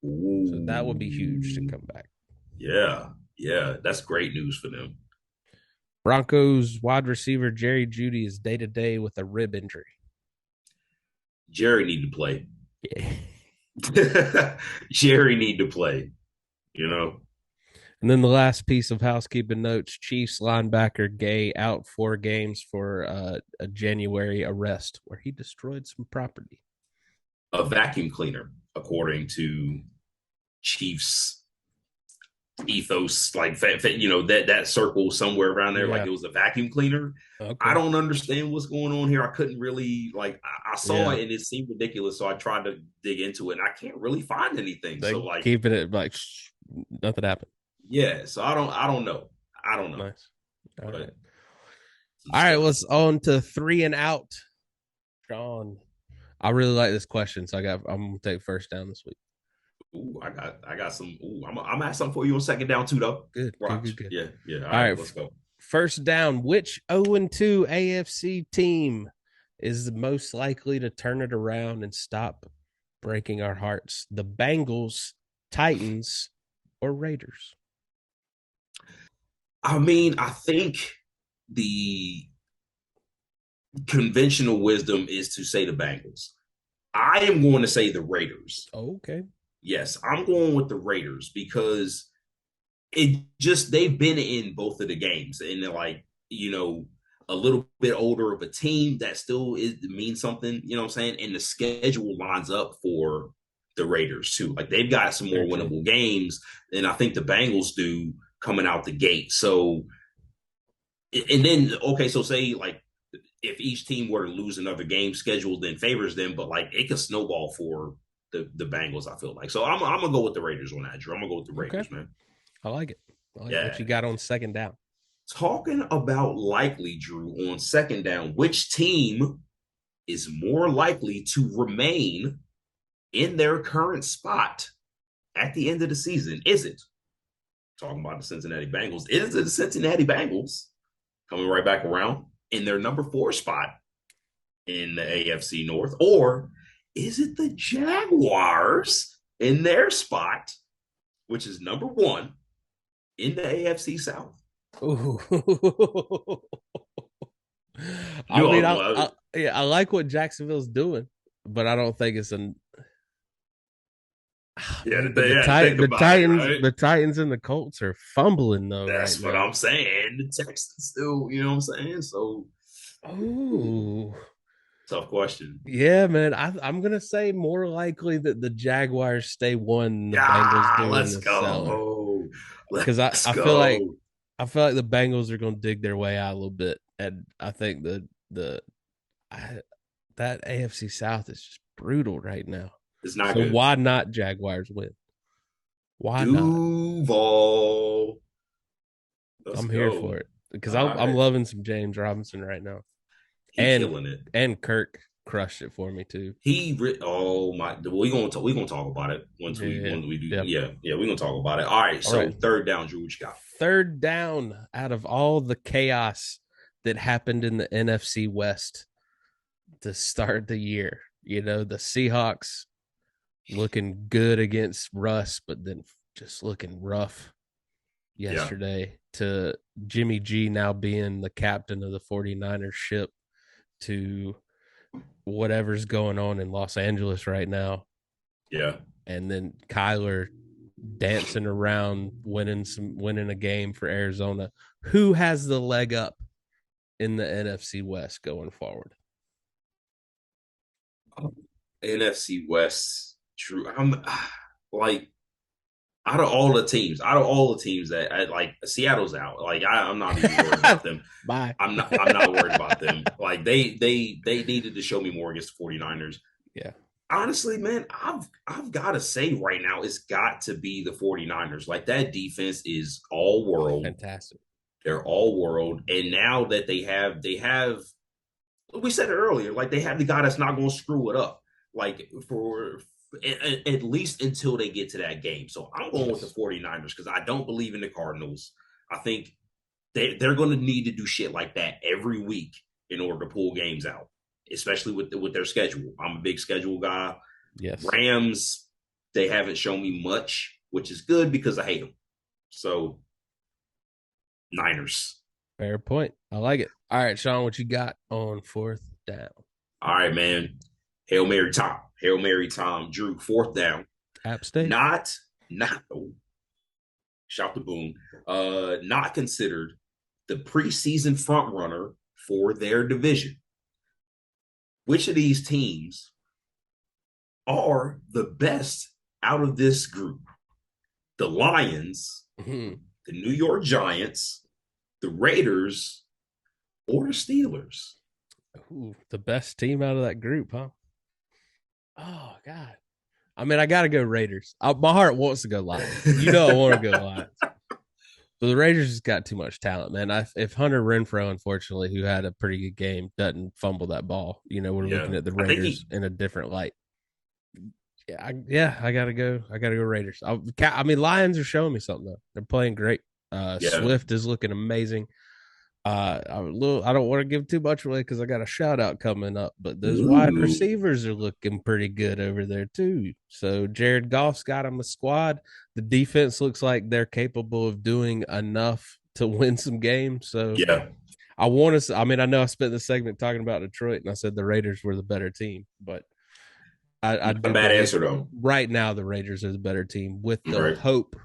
So that would be huge to come back. Yeah, that's great news for them. Broncos wide receiver Jerry Jeudy is day-to-day with a rib injury. Jerry need to play. Yeah. Jerry need to play, you know. And then the last piece of housekeeping notes, Chiefs linebacker Gay out 4 games for a January arrest where he destroyed some property. A vacuum cleaner, according to Chiefs ethos, like, that circle somewhere around there, like it was a vacuum cleaner. Okay. I don't understand what's going on here. I couldn't really, I saw it and it seemed ridiculous, so I tried to dig into it and I can't really find anything. So keeping it nothing happened. Yeah, so I don't know. Nice. All right, let's on to 3 and out. Shawn, I really like this question, so I'm gonna take first down this week. Ooh, I got some. Ooh, I'm gonna have something for you on second down too, though. Good. Yeah. All right, let's go. First down. Which 0-2 AFC team is most likely to turn it around and stop breaking our hearts? The Bengals, Titans, or Raiders? I mean, I think the conventional wisdom is to say the Bengals. I am going to say the Raiders. Oh, okay. Yes, I'm going with the Raiders because they've been in both of the games and they're a little bit older of a team that still means something, you know what I'm saying? And the schedule lines up for the Raiders too. Like, they've got some more winnable games than I think the Bengals do coming out the gate. So, and then, so say if each team were to lose another game scheduled, then favors them, but it could snowball for the Bengals, I feel like. So I'm gonna go with the Raiders on that, Drew. I'm gonna go with the Raiders, man. I like it. What you got on second down? Talking about likely, Drew, on second down, which team is more likely to remain in their current spot at the end of the season? Is it, talking about the Cincinnati Bengals, is it the Cincinnati Bengals coming right back around in their number 4 spot in the AFC North? Or is it the Jaguars in their spot, which is number 1 in the AFC South? Ooh. I You mean, all, well, yeah, I like what Jacksonville's doing, but I don't think it's an yeah, man. But the think about it, right? The Titans and the Colts are fumbling though right That's what now. I'm saying. The Texans still, you know what I'm saying? So, Oh, tough question. yeah, man. I'm gonna say more likely that the Jaguars stay one than the Bengals Yeah, do in let's the cellar go. because Let's go. I feel like the Bengals are gonna dig their way out a little bit, and I think the I, that AFC South is just brutal right now. It's not So good. why not Jaguars win? Why not? Duval. Let's I'm here for go. it because All I'm right. loving some James Robinson right now, He and killing it. Kirk crushed it for me too. Oh my, we gonna talk about it Yeah, when we do. yeah. Yeah, we're gonna talk about it. All right, All right, so third down, Drew, what you got? third down out of all the chaos that happened in the NFC West to start the year. You know, the Seahawks looking good against Russ, but then just looking rough Yeah, yesterday, to Jimmy G now being the captain of the 49ers ship, to whatever's going on in Los Angeles right now. yeah. And then Kyler dancing around, winning a game for Arizona. Who has the leg up in the NFC West going forward? NFC West, Drew. I'm like out of all the teams that like Seattle's out. Like I'm not even worried about them. Bye. I'm not worried about them. Like they needed to show me more against the 49ers. Yeah. Honestly, man, I've got to say right now, it's got to be the 49ers. Like that defense is all world. Fantastic. They're all world. And now that they have we said it earlier, like they have the guy that's not going to screw it up. Like for at least until they get to that game. So I'm going with the Yes. 49ers because I don't believe in the Cardinals. I think they're going to need to do shit like that every week in order to pull games out, especially with their schedule. I'm a big schedule guy. Yes. Rams, they haven't shown me much, which is good because I hate them. So Niners. Fair point. I like it. All right, Sean, what you got on fourth down? All right, man. Hail Mary Tom. Hail Mary Tom. Drew, fourth down. App State. Not oh, shout the boom. Not considered the preseason front runner for their division. Which of these teams are the best out of this group? The Lions, Mhm. the New York Giants, the Raiders, or the Steelers? Ooh, the best team out of that group, huh? Oh God. I mean, I got to go Raiders. My heart wants to go Lions. You know, I want to go Lions. But the Raiders just got too much talent, man. If Hunter Renfrow, unfortunately, who had a pretty good game, doesn't fumble that ball, you know, we're Yeah, looking at the I think Raiders in a different light. I gotta go. I gotta go Raiders. I mean, Lions are showing me something though. They're playing great. yeah. Swift is looking amazing. I don't want to give too much away because I got a shout out coming up, but those wide Ooh, receivers are looking pretty good over there too. So Jared Goff's got him a squad. The defense looks like they're capable of doing enough to win some games. So yeah. I want to. I mean, I know I spent the segment talking about Detroit, and I said the Raiders were the better team, but I Not a do bad believe answer though. right now the Raiders are the better team, with All the right. hope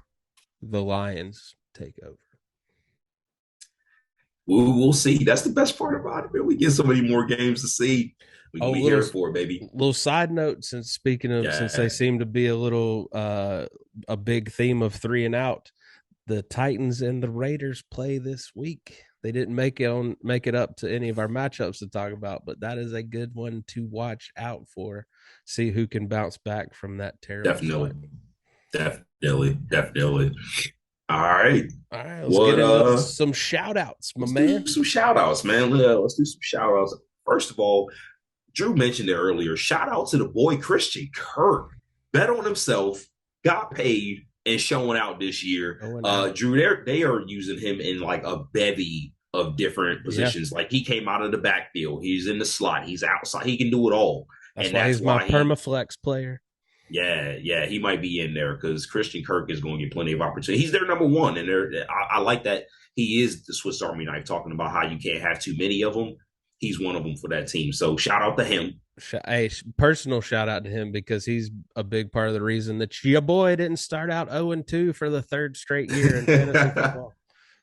the Lions take over. We'll see. That's the best part about it, man. We get so many more games to see. We're Oh, gonna be here for it, baby. little side note, since they Yeah, seem to be a big theme of three and out, the Titans and the Raiders play this week. They didn't make it up to any of our matchups to talk about, but that is a good one to watch out for. See who can bounce back from that terrible definitely, start. definitely. All right. All right, let's get What into some shout outs, my let's do man. some shout outs, man. Let's do some shout outs. First of all, Drew mentioned it earlier. Shout out to the boy Christian Kirk. Bet on himself, got paid, and showing out this year. Going out. Drew, they are using him in like a bevy of different Yeah. positions. Like he came out of the backfield, he's in the slot, he's outside, he can do it all. That's And why that's he's my why permaflex player. yeah, he might be in there because Christian Kirk is going to get plenty of opportunity. He's their number one, and I like that he is the Swiss Army knife. Talking about how you can't have too many of them, he's one of them for that team. So shout out to him. A personal shout out to him because he's a big part of the reason that your boy didn't start out 0-2 for the third straight year in fantasy football.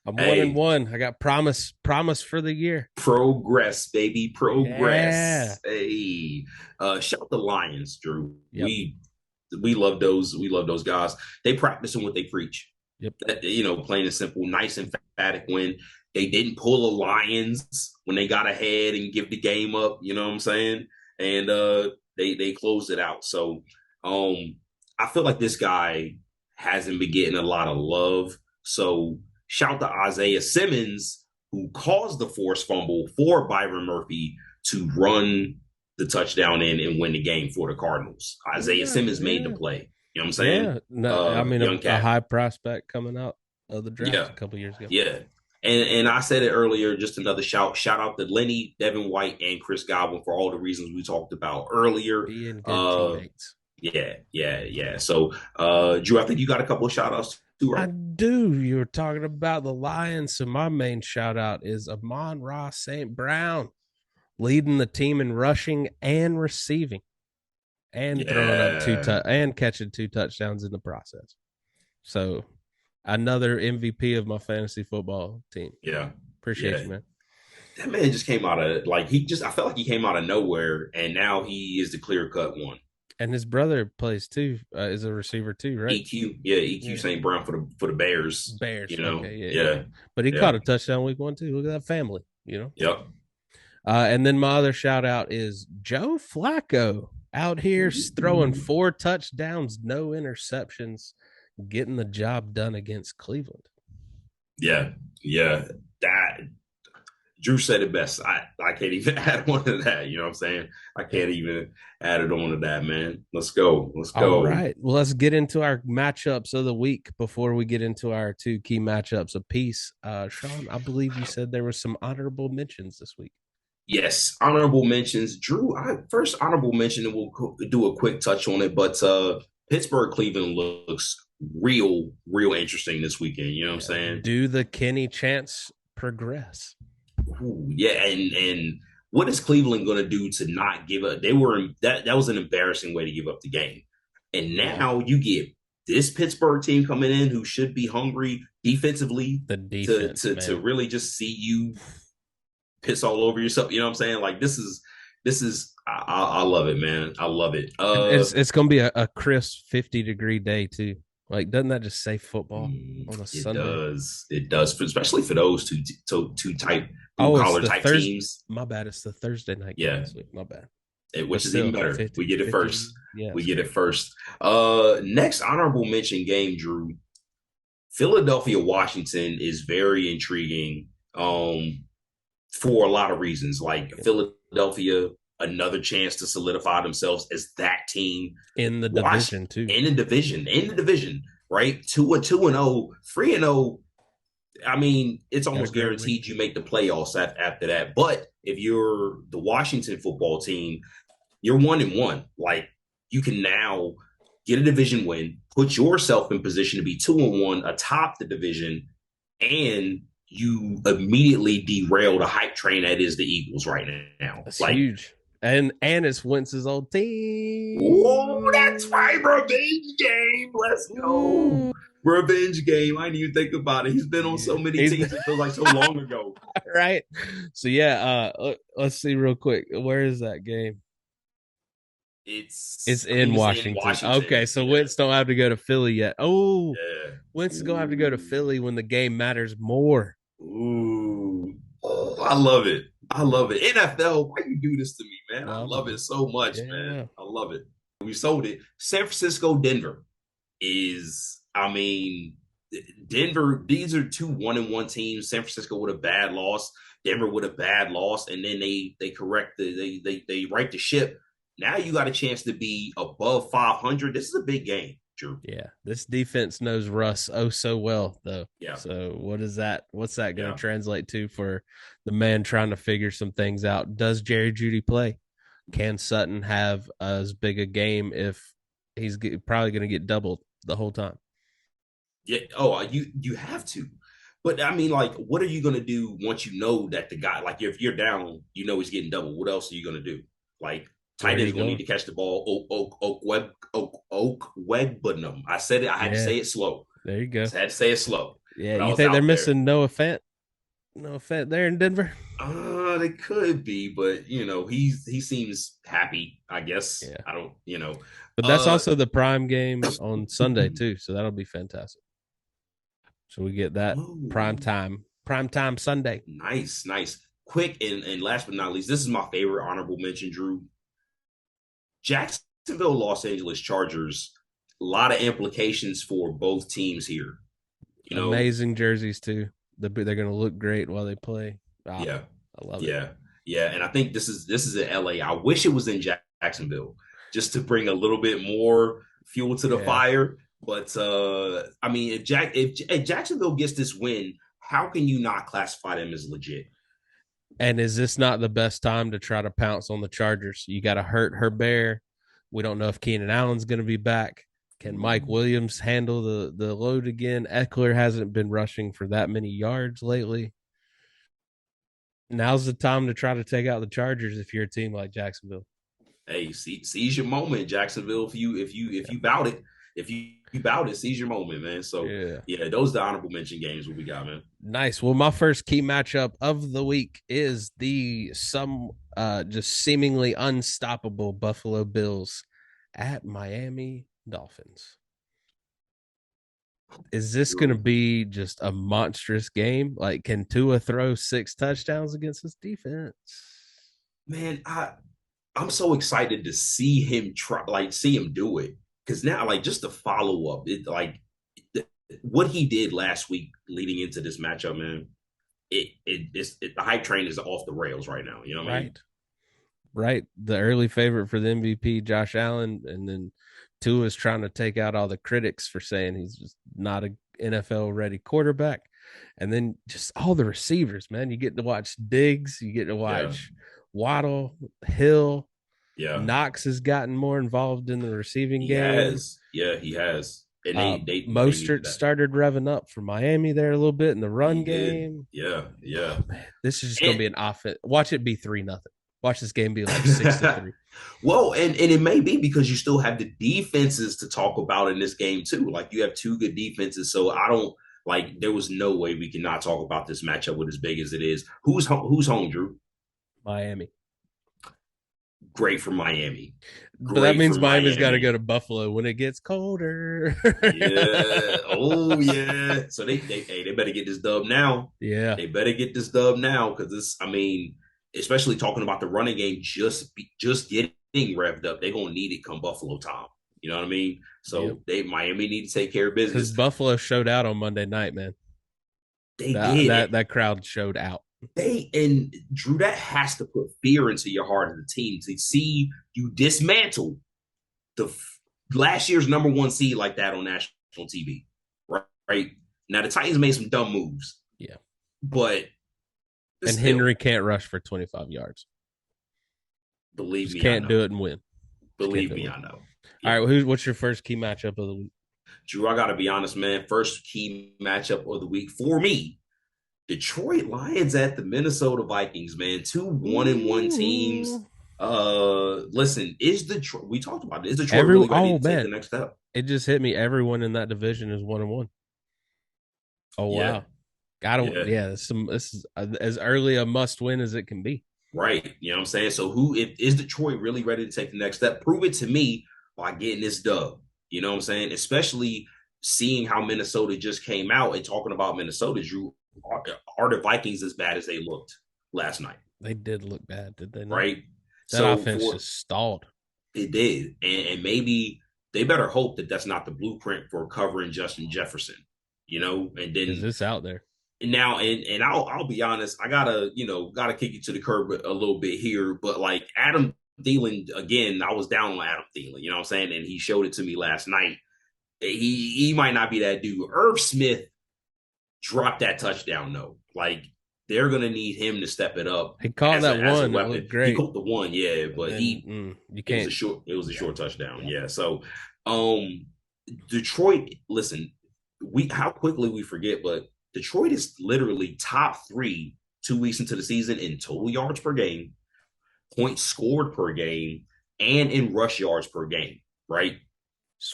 I'm 1-1. I got promise for the year. Progress, baby, progress. Yeah. Hey, shout the Lions, Drew. Yep. We love those. We love those guys. They practice what they preach. Yep. Plain and simple, nice emphatic win. They didn't pull the Lions when they got ahead and give the game up. You know what I'm saying? And they closed it out. So I feel like this guy hasn't been getting a lot of love. So shout to Isaiah Simmons, who caused the forced fumble for Byron Murphy to run the touchdown in and win the game for the Cardinals. Isaiah Simmons made the play. You know what I'm saying? Yeah. No, I mean, a high prospect coming out of the draft a couple years ago. Yeah. And I said it earlier, just another shout out to Lenny, Devin White, and Chris Godwin for all the reasons we talked about earlier. Being good teammates. Yeah. So, Drew, I think you got a couple of shout outs too, right? I do. You were talking about the Lions, so my main shout out is Amon-Ra St. Brown, leading the team in rushing and receiving, and throwing up and catching 2 touchdowns in the process. So, another MVP of my fantasy football team. Yeah. Appreciate you, man. That man just came out of I felt like he came out of nowhere, and now he is the clear-cut one. And his brother plays too, is a receiver too, right? EQ St. Brown for the Bears. You know, okay, yeah. But he caught a touchdown week 1 too. Look at that family, you know. Yep. And then my other shout out is Joe Flacco out here throwing 4 touchdowns, no interceptions, getting the job done against Cleveland. Yeah. That Drew said it best. I can't even add on to that. You know what I'm saying? I can't even add it on to that, man. Let's go. All right. Well, let's get into our matchups of the week before we get into our 2 key matchups apiece. Shawn, I believe you said there were some honorable mentions this week. Yes, honorable mentions. Drew, first honorable mention, and we'll do a quick touch on it, but Pittsburgh Cleveland looks real interesting this weekend. You know what I'm saying? Do the Kenny Chance progress? Ooh, yeah, and what is Cleveland going to do to not give up? That was an embarrassing way to give up the game, and now you get this Pittsburgh team coming in who should be hungry defensively. The defense to really just see you piss all over yourself. You know what I'm saying? Like this is I love it, man. I love it. It's going to be a crisp 50-degree day too. Like, doesn't that just say football on a Sunday? It does, especially for those two type blue-collar type teams. My bad. It's the Thursday night game this week. My bad. Which is even better. 50, we get it 50, first. Yeah, we get it first. Next honorable mention game, Drew. Philadelphia, Washington is very intriguing for a lot of reasons. Like Philadelphia, another chance to solidify themselves as that team in the division too. In the division, right? 2-2-0, 3-0. I mean, it's almost guaranteed you make the playoffs after that. But if you're the Washington football team, you're 1-1. Like you can now get a division win, put yourself in position to be 2-1 atop the division, and you immediately derail the hype train that is the Eagles right now. That's huge. And it's Wentz's old team. Oh, that's right. Revenge game. Let's go. Ooh. Revenge game. I didn't even think about it. He's been on so many teams. It feels like so long ago. Right. So, let's see real quick. Where is that game? It's in Washington. Okay, so Wentz don't have to go to Philly yet. Oh, Wentz is going to have to go to Philly when the game matters more. Ooh. Oh, I love it. NFL, why you do this to me, man? I love it so much, man. I love it. We sold it. San Francisco, Denver is, I mean, Denver, these are two 1-1 teams. San Francisco with a bad loss, Denver with a bad loss, and then they correct they right the ship. Now you got a chance to be above 500. This is a big game, Drew. Yeah, this defense knows Russ oh so well, though. Yeah, So what is that? What's that going to yeah, translate to for the man trying to figure some things out? Does Jerry Judy play? Can Sutton have as big a game if he's probably going to get doubled the whole time? yeah. Oh, you have to. But I mean, like, what are you gonna do once you know that the guy, like, if you're down, you know he's getting double. What else are you gonna do? Like, Where tight are end's you gonna need going? to catch the ball. Oak Web Budnum. I said it. I had to Yeah, say it slow. there you go. I had to say it slow. Yeah, But I you was think they're out there. missing Noah Fant? Noah Fant there in Denver? They could be, but he seems happy. I guess Yeah, I don't. but that's Uh, also the prime game on Sunday too, so that'll be fantastic. So we get that oh, prime time Sunday. nice, nice. Quick and last but not least, this is my favorite honorable mention, Drew. Jacksonville, Los Angeles Chargers. A lot of implications for both teams here. You know, Amazing jerseys too. They're going to look great while they play. Ah, yeah, I love it. yeah, yeah. And I think this is in LA. I wish it was in Jacksonville just to bring a little bit more fuel to the Yeah. fire. But I mean, if Jacksonville gets this win, how can you not classify them as legit? And is this not the best time to try to pounce on the Chargers? You got to hurt Herbert. We don't know if Keenan Allen's going to be back. Can Mike Williams handle the load again? Eckler hasn't been rushing for that many yards lately. Now's the time to try to take out the Chargers if you're a team like Jacksonville. Hey, seize your moment, Jacksonville. If you bout it, if you bout it, seize your moment, man. So Yeah. yeah, those are the honorable mention games what we got, man. Nice. Well, my first key matchup of the week is the some just seemingly unstoppable Buffalo Bills at Miami Dolphins. Is this going to Drew, be just a monstrous game? Like, can Tua throw 6 touchdowns against this defense? man, I'm so excited to see him try, like see him do it. Because now, like, just the follow up, what he did last week leading into this matchup, man. The hype train is off the rails right now. You know what I mean? Right. Right. The early favorite for the MVP, Josh Allen, and then Tua is trying to take out all the critics for saying he's just not a NFL ready quarterback. And then just all the receivers, man. You get to watch Diggs, you get to Yeah, watch Waddle, Hill. yeah. Knox has gotten more involved in the receiving He game. has. Yeah, he has. And they needed Mostert that. started reving up for Miami there a little bit in the run He did. game. Yeah, yeah. Oh, man, this is just going to And be an offense. Watch it be 3-0. Watch this game be like 6-3. well, and it may be because you still have the defenses to talk about in this game too. Like you have two good defenses, so I don't like. There was no way we cannot talk about this matchup with as big as it is. Who's home, Drew? Miami. Great for Miami. But that Great for means Miami's got to go Miami. to Buffalo when it gets colder. Yeah. Oh yeah. So they better get this dub now. Yeah. They better get this dub now because this. I mean, especially talking about the running game, just getting revved up. They're gonna need it come Buffalo time. You know what I mean? Yep. So they Miami need to take care of Because business. Buffalo showed out on Monday night, man. They That did. that that crowd showed out. And Drew, that has to put fear into your heart as a team to see you dismantle the last year's number one seed like that on national TV. Right? Right? Now the Titans made some dumb moves, Yeah. but And still, Henry can't rush for 25 yards. believe Just me, I can't know. do it and win. Just can't Believe do it me, and win. I know. All Yeah. right, what's your first key matchup of the week? Drew, I gotta be honest, man. First key matchup of the week for me. Detroit Lions at the Minnesota Vikings, man. Two 1-1 teams. Ooh. Listen, is Detroit we talked about it. Is Detroit really ready to take the Man, next step? it just hit me. Everyone in that division is 1-1. Oh Yeah, wow. Gotta yeah. yeah, this is as early a must win as it can be. Right. You know what I'm saying? So who if is Detroit really ready to take the next step? Prove it to me by getting this dub. You know what I'm saying? Especially seeing how Minnesota just came out and talking about Minnesota, Drew. Are the Vikings as bad as they looked last night? They did look bad, did they not? Right. That So offense for just stalled. it did, and maybe they better hope that that's not the blueprint for covering Justin Jefferson. and Because then it's out there. now and I'll be honest, I gotta kick you to the curb a little bit here, but like Adam Thielen again, I was down on Adam Thielen, you know what I'm saying, and he showed it to me last night. He might not be that dude. Irv Smith dropped that touchdown though. Like they're gonna need him to step it up He caught that as a one. It weapon. looked He great. caught the one, yeah, And but then you it was a can't. Yeah. short touchdown, Yeah. yeah. So Detroit, listen, we how quickly we forget, but Detroit is literally top 3 2 weeks into the season in total yards per game, points scored per game, and in rush yards per game, right?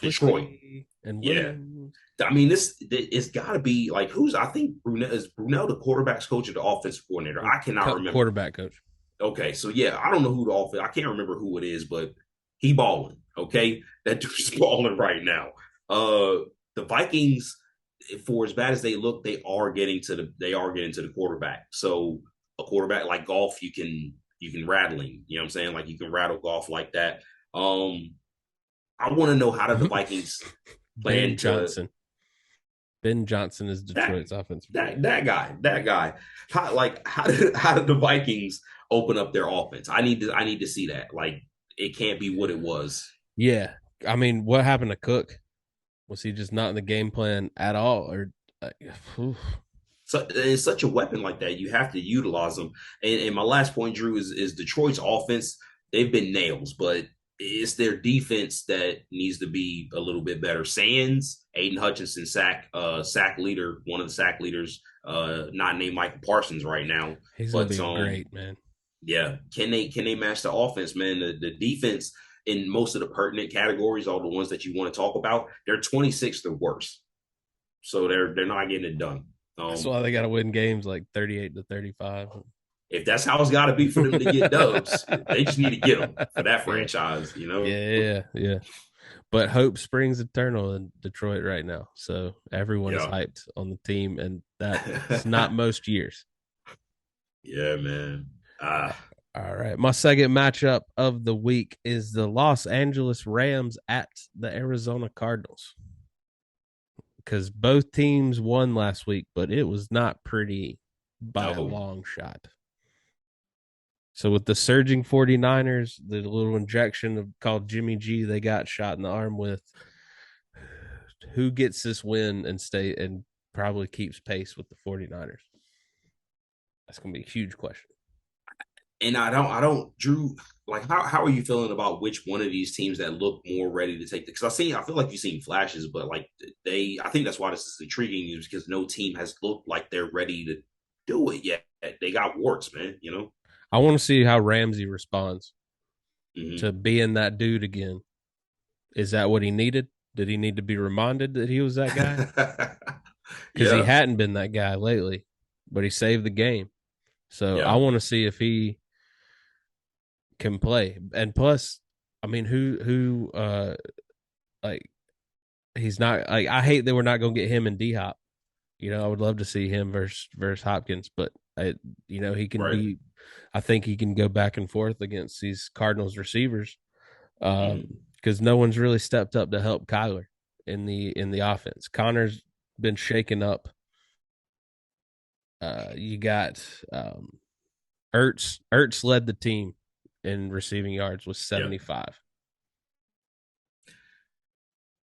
Detroit. Swiftly and Yeah. Williams. I mean, it's got to be like I think Brunell the quarterback's coach or the offensive coordinator. I cannot remember. Quarterback coach. Okay, so yeah, I don't know who the offense. I can't remember who it is, but he balling. Okay, that dude's balling right now. The Vikings, for as bad as they look, they are getting to the quarterback. So a quarterback like golf, you can rattle him. You know what I'm saying? Like you can rattle golf like that. I want to know how did the Vikings plan Ben Johnson. Ben Johnson is Detroit's offensive player. That guy. How did the Vikings open up their offense? I need to see that. Like it can't be what it was. Yeah, I mean, what happened to Cook? Was he just not in the game plan at all, or? So it's such a weapon like that. You have to utilize them. And my last point, Drew, is Detroit's offense. They've been nails, but it's their defense that needs to be a little bit better. Sands, Aiden Hutchinson, sack leader, one of the sack leaders, not named Michael Parsons right now. He's gonna be great, man. Yeah, can they match the offense, man? The defense in most of the pertinent categories, all the ones that you want to talk about, they're 26th or worse. So they're not getting it done. That's why they got to win games like 38-35. If that's how it's got to be for them to get dubs, they just need to get them for that franchise, Yeah. But hope springs eternal in Detroit right now. So everyone is hyped on the team, and that's not most years. Yeah, man. All right. My second matchup of the week is the Los Angeles Rams at the Arizona Cardinals. Because both teams won last week, but it was not pretty by a long shot. So with the surging 49ers, the little injection called Jimmy G they got shot in the arm with, who gets this win and probably keeps pace with the 49ers? That's going to be a huge question. And I don't, Drew, like how are you feeling about which one of these teams that look more ready to take because I feel like you've seen flashes, but like I think that's why this is intriguing is because no team has looked like they're ready to do it yet. They got warts, man, I want to see how Ramsey responds to being that dude again. Is that what he needed? Did he need to be reminded that he was that guy? Because he hadn't been that guy lately, but he saved the game. So I want to see if he can play. And plus, I mean, who like he's not like I hate that we're not going to get him and D-Hop. I would love to see him versus Hopkins, but he can be. I think he can go back and forth against these Cardinals receivers because no one's really stepped up to help Kyler in the offense. Connor's been shaken up. You got Ertz. Ertz led the team in receiving yards with 75.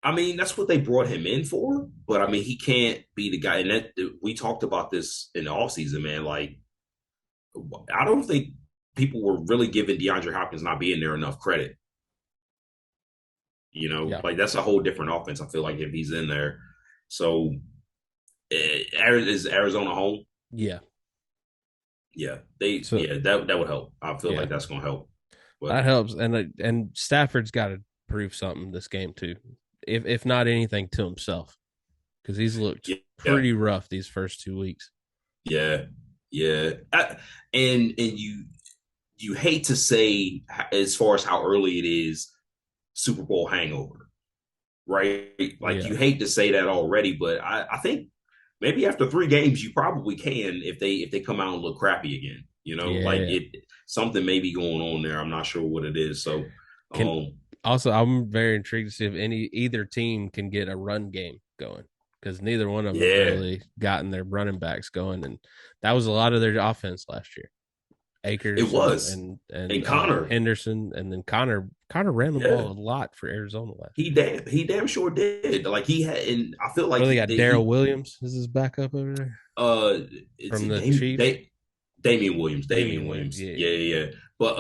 I mean, that's what they brought him in for, but I mean, he can't be the guy. And we talked about this in the offseason, man. Like, I don't think people were really giving DeAndre Hopkins not being there enough credit. Like that's a whole different offense. I feel like if he's in there. So is Arizona home? Yeah. Yeah. That would help. I feel like that's going to help. But that helps. And Stafford's got to prove something this game too. If not anything to himself. Because he's looked pretty rough these first 2 weeks. Yeah. Yeah. And you hate to say as far as how early it is Super Bowl hangover, right? Like you hate to say that already, but I think maybe after 3 games you probably can if they come out and look crappy again. Something may be going on there. I'm not sure what it is. So also I'm very intrigued to see if either team can get a run game going. because neither one of them have Yeah, really gotten their running backs going, and that was a lot of their offense last year. it Akers and was. and And and Connor, Henderson, and then Connor ran the yeah, ball a lot for Arizona last year. he damn sure did. Like he had, and I feel like Well, they got Daryl he Williams as his backup over there uh it's from the Chiefs. Damian Williams, Damian Damian Williams, Williams. yeah, Yeah, yeah, yeah, yeah. But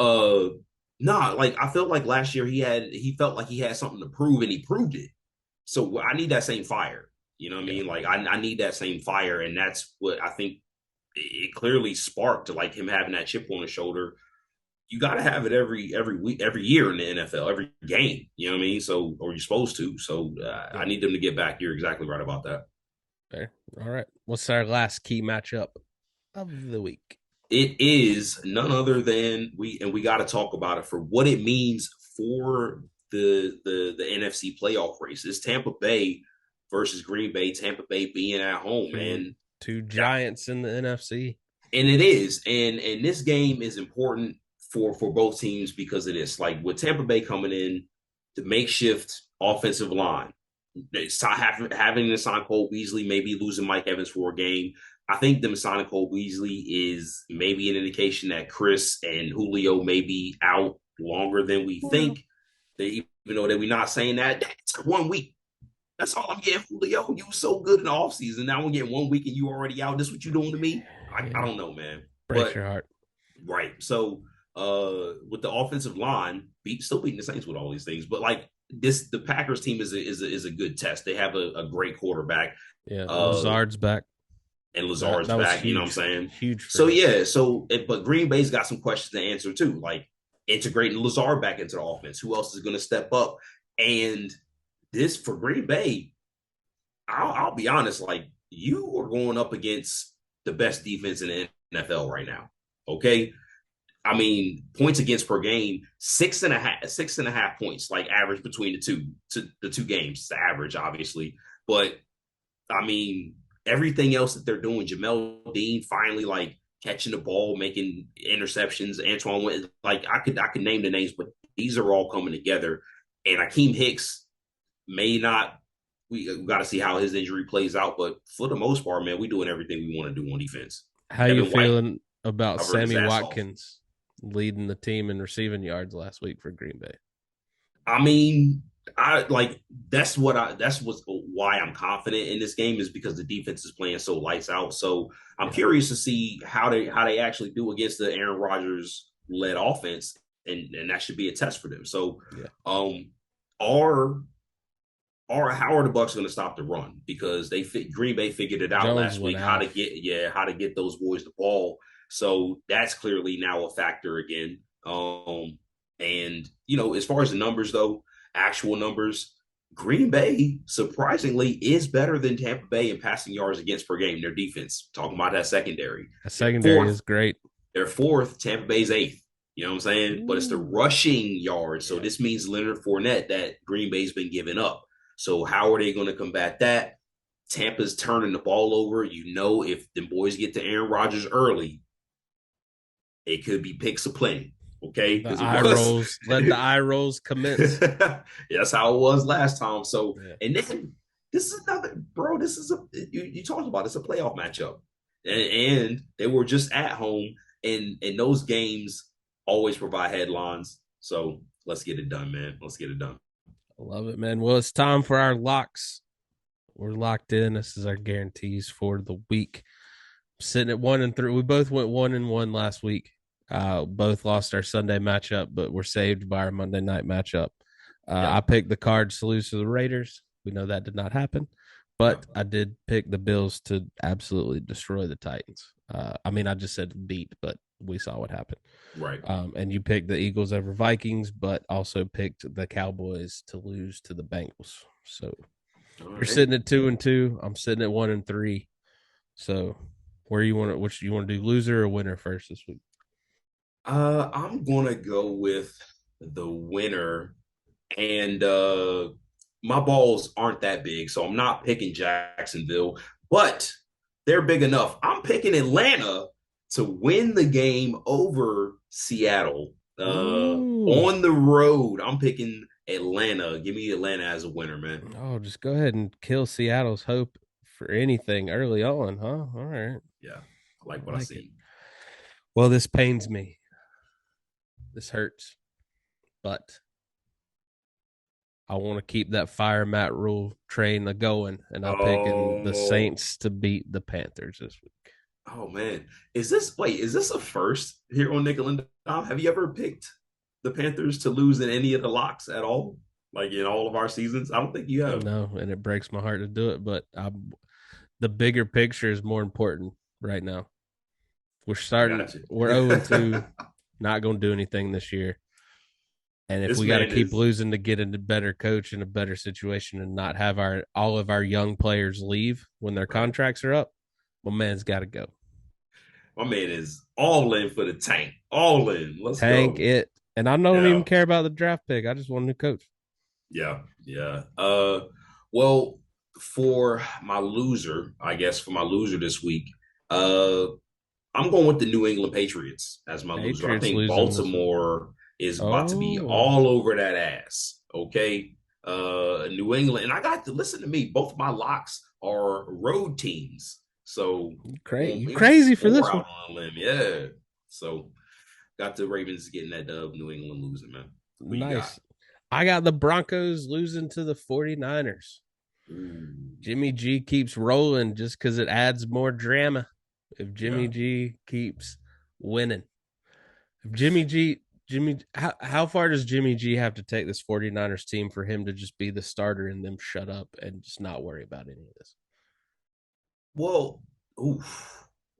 nah, like I felt like last year he felt like he had something to prove and he proved it. So I need that same fire. You know what I yeah, mean? Like I need that same fire, and that's what I think it clearly sparked, like him having that chip on his shoulder. You got to have it every week, every year in the NFL, every game. You know what I mean? So, or you're supposed to. So, yeah. I need them to get back. You're exactly right about that. Fair. All right. What's our last key matchup of the week? It is none other than we got to talk about it for what it means for the NFC playoff race. It's Tampa Bay versus Green Bay. Tampa Bay being at home, Two man. two giants in the NFC. And it is, and this game is important for both teams because it is like with Tampa Bay coming in, the makeshift offensive line, having to sign Cole Beasley, maybe losing Mike Evans for a game. I think them signing Cole Beasley is maybe an indication that Chris and Julio may be out longer than we think. They, even though that we're not saying that, that's 1 week. That's all I'm getting, Julio. You so good in the offseason. Now I'm getting 1 week and you already out. This what you doing to me? I Yeah. don't know, man. Breaks But your heart. right. So with the offensive line, still beating the Saints with all these things, but like this the Packers team is a good test. They have a great quarterback. Yeah. Uh Lazard's back. and That Lazard's that was back, you know what I'm huge. saying? Huge for So him. yeah, but Green Bay's got some questions to answer too, like integrating Lazard back into the offense. Who else is going to step up? And this for Green Bay, I'll be honest, like you are going up against the best defense in the NFL right now. Okay. I mean, points against per game, 6.5 points, like average between the two games, the average, obviously. But I mean, everything else that they're doing, Jamel Dean finally like catching the ball, making interceptions, Antoine, like I could name the names, but these are all coming together. And Akeem Hicks may not. We got to see how his injury plays out, but for the most part, man, we're doing everything we want to do on defense. How you Devin White feeling about covered his Sammy ass off. Watkins leading the team in receiving yards last week for Green Bay? I mean, I like that's what's why I'm confident in this game is because the defense is playing so lights out. So I'm Yeah. curious to see how they actually do against the Aaron Rodgers led offense, and that should be a test for them. So, Yeah. are how are the Bucks going to stop the run? Because Green Bay figured it out Jones last went week how to off. get those boys the ball. So that's clearly now a factor again. And as far as the numbers though, actual numbers, Green Bay surprisingly is better than Tampa Bay in passing yards against per game. Their defense, talking about that secondary, The they're secondary fourth. is great. They're fourth. Tampa Bay's eighth. You know what I'm saying? But it's the Ooh. rushing yards. So Yeah. this means Leonard Fournette that Green Bay's been giving up. So how are they going to combat that? Tampa's turning the ball over. If the boys get to Aaron Rodgers early, it could be picks aplenty. Okay, The because it eye was. rolls. Let the eye rolls commence. That's how it was last time. So, Yeah. and then this is another, bro. This is you talked about it's a playoff matchup, and they were just at home, and those games always provide headlines. So let's get it done, man. Let's get it done. I love it, man. Well, it's time for our locks. We're locked in. This is our guarantees for the week. Sitting at 1-3. We both went 1-1 last week. Both lost our Sunday matchup, but we're saved by our Monday night matchup. Yep. I picked the Cards to lose to the Raiders. We know that did not happen, but I did pick the Bills to absolutely destroy the Titans. I just said beat, but we saw what happened. Right. And you picked the Eagles over Vikings, but also picked the Cowboys to lose to the Bengals. So you're sitting at 2-2. I'm sitting at 1-3. So where you want to? Which you want to do? Loser or winner first this week? I'm gonna go with the winner, and my balls aren't that big, so I'm not picking Jacksonville, but they're big enough. I'm picking Atlanta to win the game over Seattle Ooh. on the road. I'm picking Atlanta. Give me Atlanta as a winner, man. Oh, just go ahead and kill Seattle's hope for anything early on, huh? All right. Yeah, I like I what I like it. see. Well, this pains me. This hurts. But I want to keep that fire mat rule train going, and I'm picking the Oh, Saints to beat the Panthers this week. oh man, is this a first here on Nickel and Dime? Have you ever picked the Panthers to lose in any of the locks at all? Like in all of our seasons? I don't think you have. No, and it breaks my heart to do it, but the bigger picture is more important right now. I got We're 0 you. 2, not going to do anything this year. And if This we got to man keep is losing to get a better coach in a better situation and not have all of our young players leave when their right. contracts are up, my man's got to go. My man is all in for the tank. All in. Let's Tank go. it. And I don't even Yeah. care about the draft pick. I just want a new coach. Yeah. Yeah. Well, for my loser, I guess for my loser this week, uh I'm going with the New England Patriots as my loser. I Patriots think losing this week. Baltimore is about to be Oh, all over that ass. Okay. New England, and I got to listen to me. Both of my locks are road teams. So going you maybe crazy for this four one. out on a limb. Yeah. So got the Ravens getting that dub, New England losing, man. Who you got? Nice. I got the Broncos losing to the 49ers. Ooh, Jimmy G keeps rolling just because it adds more drama. If yeah. Jimmy G keeps winning, if Jimmy G, Jimmy, how far does Jimmy G have to take this 49ers team for him to just be the starter and them shut up and just not worry about any of this? Well, ooh,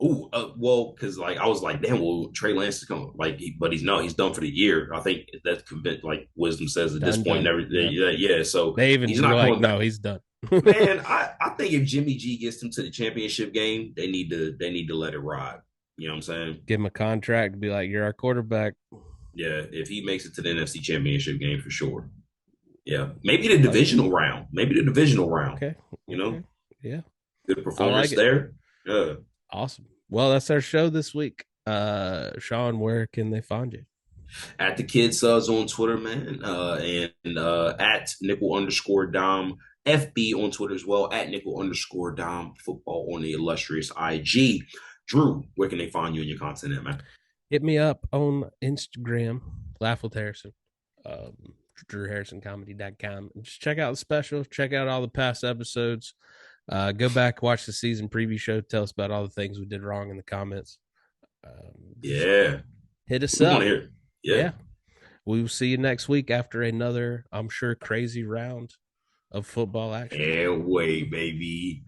well, because like I was like, damn, well, Trey Lance is coming, like, but he's done for the year. I think that's convinced, like wisdom says at this Done, point, and done. everything. Yep. Yeah, yeah. So They he's even were not like, coming no, back. he's done. Man, I think if Jimmy G gets them to the championship game, they need to let it ride. You know what I'm saying? Give him a contract, be like, you're our quarterback. Yeah, if he makes it to the NFC championship game for sure. Yeah, maybe the I like it. divisional round. Maybe the divisional round. Okay. You know, Okay. Yeah. good I like performance it. there. Yeah. Awesome. Well, that's our show this week. Shawn, where can they find you? At the Kid Suds on Twitter, man, and at nickel underscore dom FB on Twitter as well, at nickel underscore dom football on the illustrious IG. Drew, where can they find you in your content at, man? Hit me up on Instagram, Laugh with Harrison, DrewHarrisonComedy.com. Just check out the special, check out all the past episodes. Go back, watch the season preview show, tell us about all the things we did wrong in the comments. Just Yeah, hit us we want up. to hear. Yeah, Yeah. We will see you next week after another, I'm sure, crazy round of football action. and wait, baby.